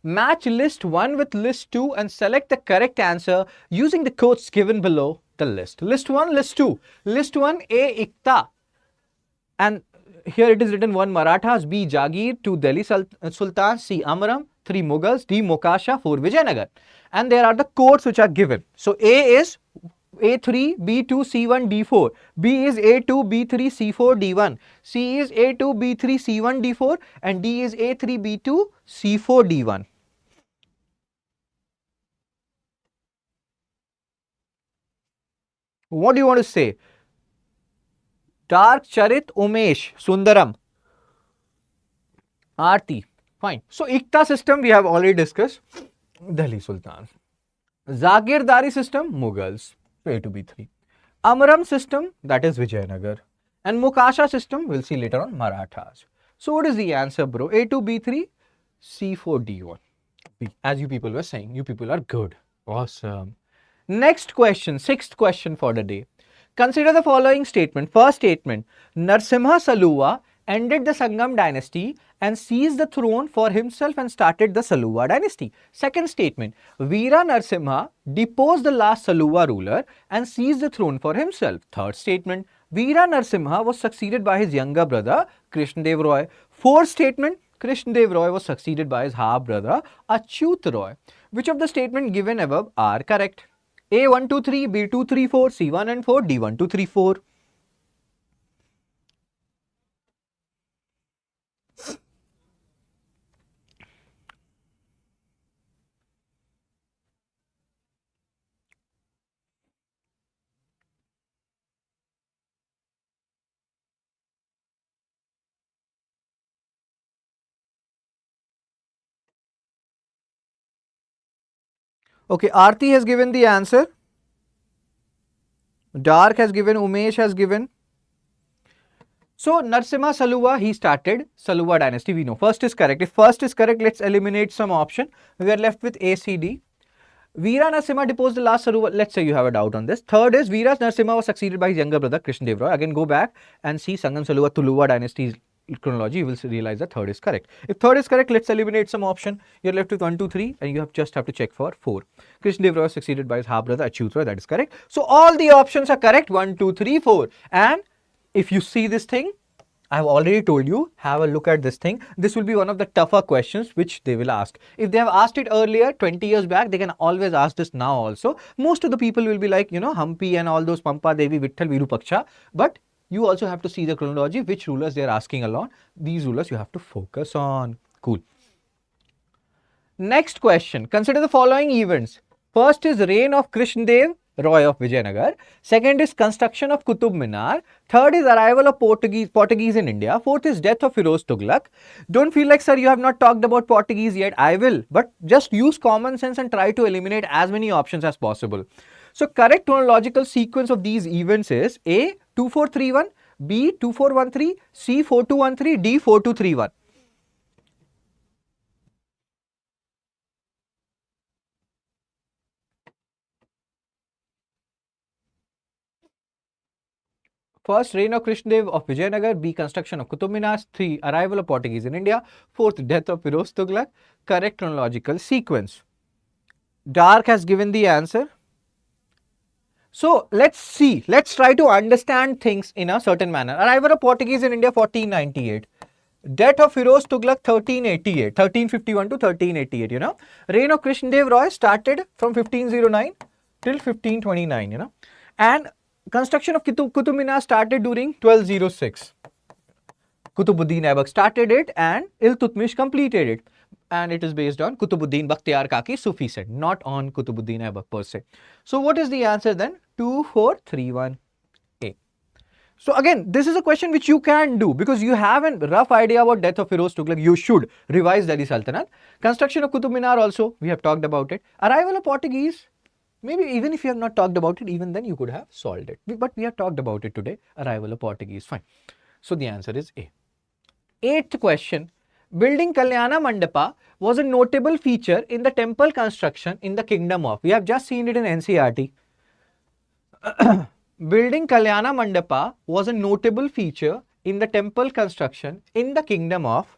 S1: Match list 1 with list 2 and select the correct answer using the quotes given below the list. List 1, list 2. List 1, A. Ikta. And here it is written 1 Marathas, B. Jagir, 2 Delhi Sultans, C. Amram, 3 Mughals, D. Mokasha, 4 Vijayanagar. And there are the codes which are given. So A is A3, B2, C1, D4. B is A2, B3, C4, D1. C is A2, B3, C1, D4. And D is A3, B2, C4, D1. What do you want to say? Dark, Charit, Umesh, Sundaram, Aarti. Fine. So Ikta system we have already discussed. Delhi Sultans. Zagirdari system, Mughals. A to B3. Amram system, that is Vijayanagar. And Mokasha system, we'll see later on, Marathas. So what is the answer, bro? A2, B3, C4, D1. As you people were saying, you people are good. Awesome. Next question, sixth question for the day. Consider the following statement. First statement, Narsimha Saluva ended the Sangam dynasty and seized the throne for himself and started the Saluva dynasty. Second statement, Veera Narsimha deposed the last Saluva ruler and seized the throne for himself. Third statement, Veera Narsimha was succeeded by his younger brother Krishna Deva Raya. Fourth statement, Krishna Deva Raya was succeeded by his half brother Achyut Roy. Which of the statements given above are correct? A 1, 2, 3, B 2, 3, 4, C 1 and 4, D 1, 2, 3, 4. Okay, Aarti has given the answer. Dark has given, Umesh has given. So, Narsimha Saluva, he started Saluva dynasty, we know. First is correct. If first is correct, let's eliminate some option. We are left with A, C, D. Veera Narsimha deposed the last Saluva. Let's say you have a doubt on this. Third is Veera Narsimha was succeeded by his younger brother Krishna Deva Raya. Again, go back and see Sangam Saluva Tuluva dynasty chronology. You will realize that third is correct. If third is correct, let's eliminate some option. You're left with 1, 2, 3 and you just have to check for 4. Krishna Deva Raya was succeeded by his half brother Achyut Roy. That is correct. So, all the options are correct. 1, 2, 3, 4. And if you see this thing, I have already told you, have a look at this thing. This will be one of the tougher questions which they will ask. If they have asked it earlier, 20 years back, they can always ask this now also. Most of the people will be like, Hampi and all those Pampa Devi, Vitthal, Virupaksha. But you also have to see the chronology, which rulers they are asking along. These rulers you have to focus on. Cool. Next question. Consider the following events. First is reign of Krishna Deva Raya of Vijayanagar. Second is construction of Qutub Minar. Third is arrival of Portuguese in India. Fourth is death of Firoz Tughlaq. Don't feel like, sir, you have not talked about Portuguese yet. I will, but just use common sense and try to eliminate as many options as possible. So correct chronological sequence of these events is A 2431, B 2413, C 4213, D 4231. First, reign of Krishna Deva of Vijayanagar. B, construction of Qutub Minars. 3, arrival of Portuguese in India. 4th, death of Firoz Tughlaq. Correct chronological sequence. Dark has given the answer. So, let's see. Let's try to understand things in a certain manner. Arrival of Portuguese in India 1498. Death of Firoz Tughlaq 1388. 1351 to 1388, you know. Reign of Krishna Deva Raya started from 1509 till 1529, you know. And construction of Qutub Minar started during 1206. Qutbuddin Aibak started it and Iltutmish completed it. And it is based on Qutbuddin Bakhtiyar Kaki Sufi set, not on Qutbuddin Aibak per se. So what is the answer then? 2431A. So again, this is a question which you can do because you have a rough idea about death of Firoz Tughlaq. You should revise Delhi Sultanate. Construction of Qutub Minar also, we have talked about it. Arrival of Portuguese, maybe even if you have not talked about it, even then you could have solved it. But we have talked about it today. Arrival of Portuguese, fine. So the answer is A. Eighth question. Building Kalyana Mandapa was a notable feature in the temple construction in the kingdom of. We have just seen it in NCERT. Building Kalyana Mandapa was a notable feature in the temple construction in the kingdom of.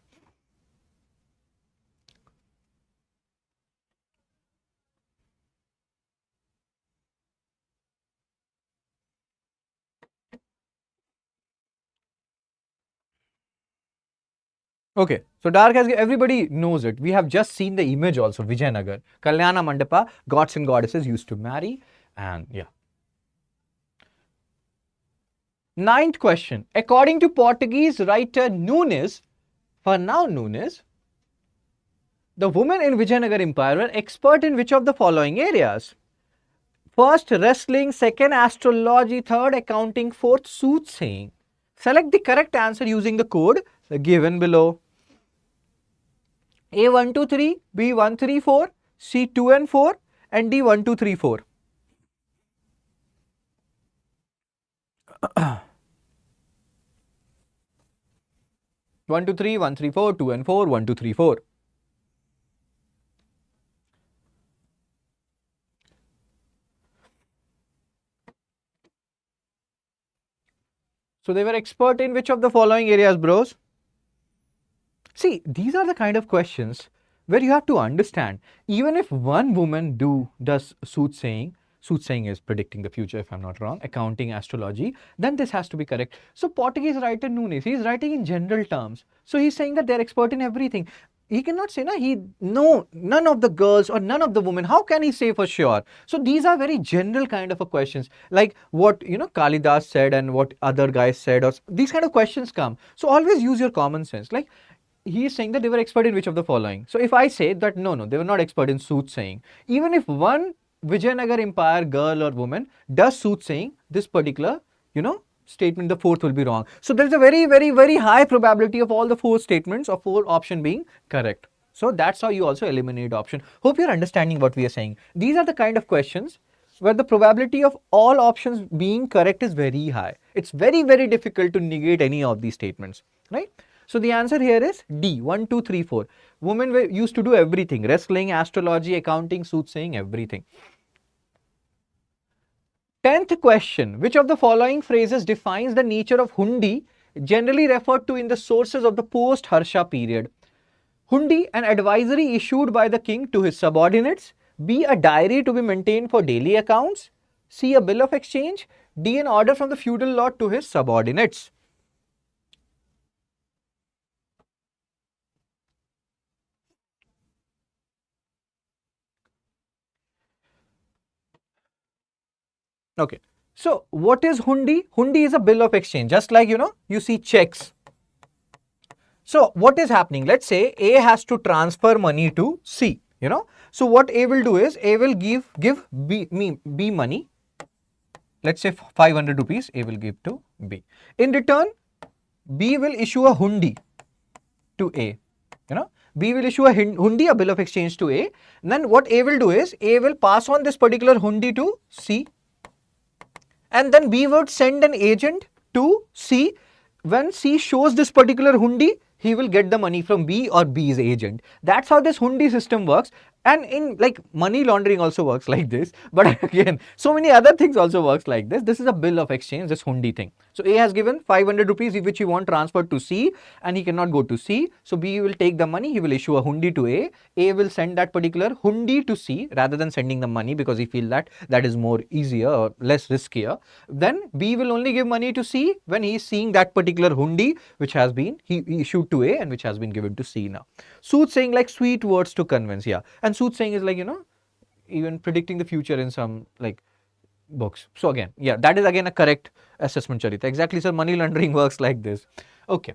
S1: Okay, so dark has, everybody knows it. We have just seen the image also, Vijayanagar. Kalyana Mandapa, gods and goddesses used to marry, and yeah. Ninth question. According to Portuguese writer Nunes, Fernão Nunes, the women in Vijayanagar Empire were expert in which of the following areas? First, wrestling. Second, astrology. Third, accounting. Fourth, soothsaying. Select the correct answer using the code given below. A123, B134, C2 and 4, and D1234. One, two, three, 1, 3, 4, 2 and 4, 1, 2, 3, 4. So they were expert in which of the following areas, bros? See, these are the kind of questions where you have to understand, even if one woman does soothsaying is predicting the future if I'm not wrong, accounting, astrology, then this has to be correct. So Portuguese writer Nunes, he is writing in general terms. So he's saying that they're expert in everything. He cannot say, none of the girls or none of the women, how can he say for sure? So these are very general kind of a questions, like what, Kalidas said and what other guys said, or these kind of questions come. So always use your common sense. Like, he is saying that they were expert in which of the following. So if I say that no, they were not expert in soothsaying, even if one Vijayanagar Empire girl or woman does soothsaying, this particular, statement, the fourth will be wrong. So there is a very, very, very high probability of all the four statements or four option being correct. So that's how you also eliminate option. Hope you're understanding what we are saying. These are the kind of questions where the probability of all options being correct is very high. It's very, very difficult to negate any of these statements, right? So the answer here is D, 1, 2, 3, 4. Women were used to do everything, wrestling, astrology, accounting, soothsaying, everything. 10th question. Which of the following phrases defines the nature of hundi generally referred to in the sources of the post-Harsha period? Hundi, an advisory issued by the king to his subordinates. B, a diary to be maintained for daily accounts. C, a bill of exchange. D, an order from the feudal lord to his subordinates. Okay. So what is hundi? Hundi is a bill of exchange, just like, you see checks. So what is happening? Let's say A has to transfer money to C, So what A will do is A will give B money. Let's say 500 rupees A will give to B. In return, B will issue a hundi to A. B will issue a hundi, a bill of exchange to A. And then what A will do is A will pass on this particular hundi to C. And then B would send an agent to C. When C shows this particular hundi, he will get the money from B or B's agent. That's how this hundi system works. And in like money laundering also works like this. But again, so many other things also works like this. This is a bill of exchange, this hundi thing. So A has given 500 rupees which he wants transferred to C and he cannot go to C. So B will take the money, he will issue a hundi to A. A will send that particular hundi to C rather than sending the money because he feels that is more easier or less riskier. Then B will only give money to C when he is seeing that particular hundi which has been he issued to A and which has been given to C now. Soothsaying, like sweet words to convince, yeah. And soothsaying is like, even predicting the future in some like books. So again, yeah, that is again a correct assessment, Charita. Exactly, sir. Money laundering works like this. Okay.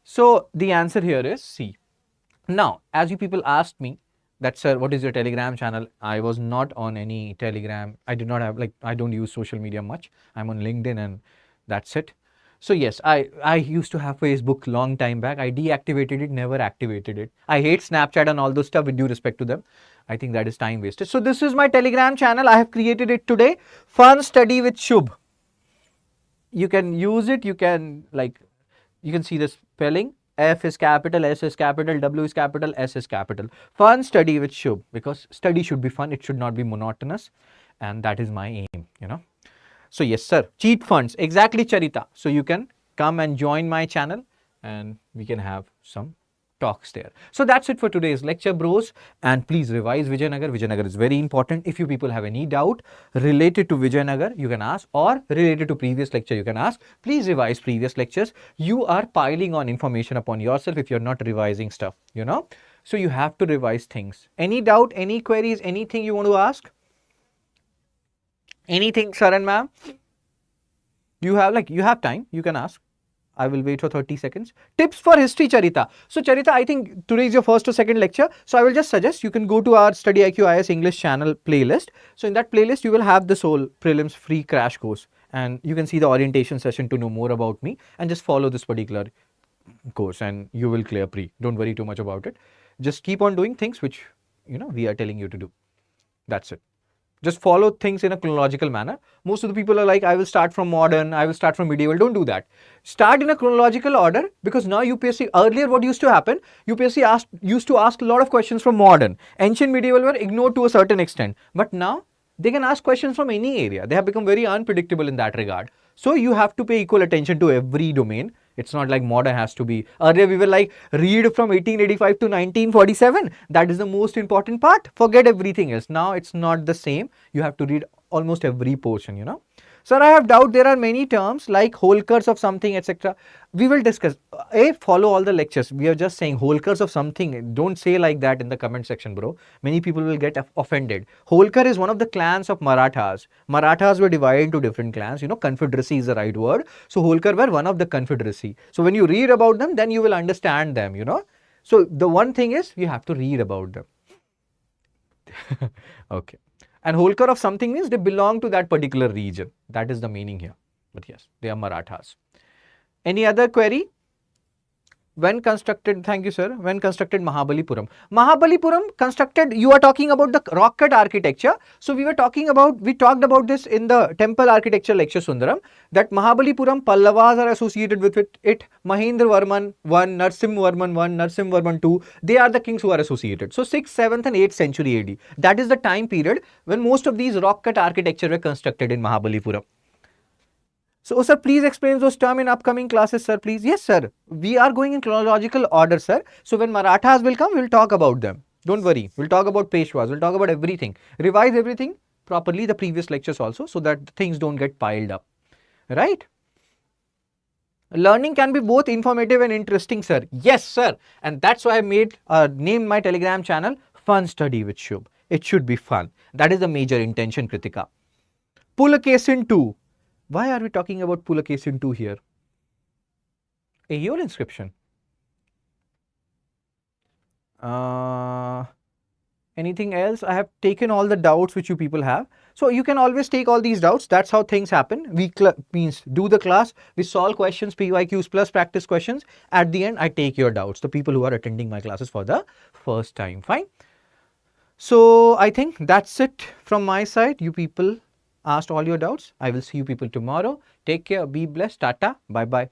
S1: So the answer here is C. Now, as you people asked me that, sir, what is your Telegram channel? I was not on any Telegram. I did not have, like, I don't use social media much. I'm on LinkedIn and that's it. So yes, I used to have Facebook long time back. I deactivated it, never activated it. I hate Snapchat and all those stuff with due respect to them. I think that is time wasted. So this is my Telegram channel. I have created it today. Fun Study with Shubh. You can use it. You can see the spelling. F is capital, S is capital, W is capital, S is capital. Fun Study with Shubh, because study should be fun. It should not be monotonous. And that is my aim, So yes, sir, cheat funds, exactly, Charita. So you can come and join my channel and we can have some talks there. So that's it for today's lecture, bros. And please revise Vijayanagar. Vijayanagar is very important. If you people have any doubt related to Vijayanagar, you can ask, or related to previous lecture, you can ask. Please revise previous lectures. You are piling on information upon yourself if you're not revising stuff, So you have to revise things. Any doubt, any queries, anything you want to ask? Anything, sir and ma'am? You have time, you can ask. I will wait for 30 seconds. Tips for history, Charita. So Charita, I think today is your first or second lecture. So I will just suggest you can go to our StudyIQ IAS English channel playlist. So in that playlist, you will have this whole prelims free crash course. And you can see the orientation session to know more about me. And just follow this particular course and you will clear pre. Don't worry too much about it. Just keep on doing things which, we are telling you to do. That's it. Just follow things in a chronological manner. Most of the people are like, I will start from modern, I will start from medieval. Don't do that. Start in a chronological order, because now UPSC, earlier what used to happen, UPSC used to ask a lot of questions from modern. Ancient medieval were ignored to a certain extent. But now they can ask questions from any area. They have become very unpredictable in that regard. So you have to pay equal attention to every domain. It's not like modern has to be. Earlier we were like, read from 1885 to 1947. That is the most important part. Forget everything else. Now it's not the same. You have to read almost every portion, Sir, I have doubt there are many terms like whole curse of something, etc. We will discuss. Follow all the lectures. We are just saying whole curse of something. Don't say like that in the comment section, bro. Many people will get offended. Holkar is one of the clans of Marathas. Marathas were divided into different clans. Confederacy is the right word. So Holkar were one of the confederacy. So when you read about them, then you will understand them, So the one thing is you have to read about them. Okay. And Holkar of something means they belong to that particular region. That is the meaning here. But yes, they are Marathas. Any other query? When constructed, thank you, sir. When constructed Mahabalipuram? Mahabalipuram constructed, you are talking about the rock cut architecture. So we talked about this in the temple architecture lecture, Sundaram, that Mahabalipuram Pallavas are associated with it. Mahendra Varman 1, Narsim Varman 1, Narsim Varman 2, they are the kings who are associated. So 6th, 7th and 8th century AD. That is the time period when most of these rock cut architecture were constructed in Mahabalipuram. So, sir, please explain those terms in upcoming classes, sir, please. Yes, sir. We are going in chronological order, sir. So, when Marathas will come, we'll talk about them. Don't worry. We'll talk about Peshwas. We'll talk about everything. Revise everything properly, the previous lectures also, so that things don't get piled up. Right? Learning can be both informative and interesting, sir. Yes, sir. And that's why I named my Telegram channel Fun Study with Shubh. It should be fun. That is the major intention, Kritika. Pull a case in two. Why are we talking about Pulakeshin 2 here? AEOL inscription. Anything else? I have taken all the doubts which you people have. So you can always take all these doubts. That's how things happen. We means do the class, we solve questions, PYQs plus practice questions. At the end, I take your doubts, the people who are attending my classes for the first time. Fine. So I think that's it from my side. You people asked all your doubts. I will see you people tomorrow. Take care. Be blessed. Tata. Bye bye.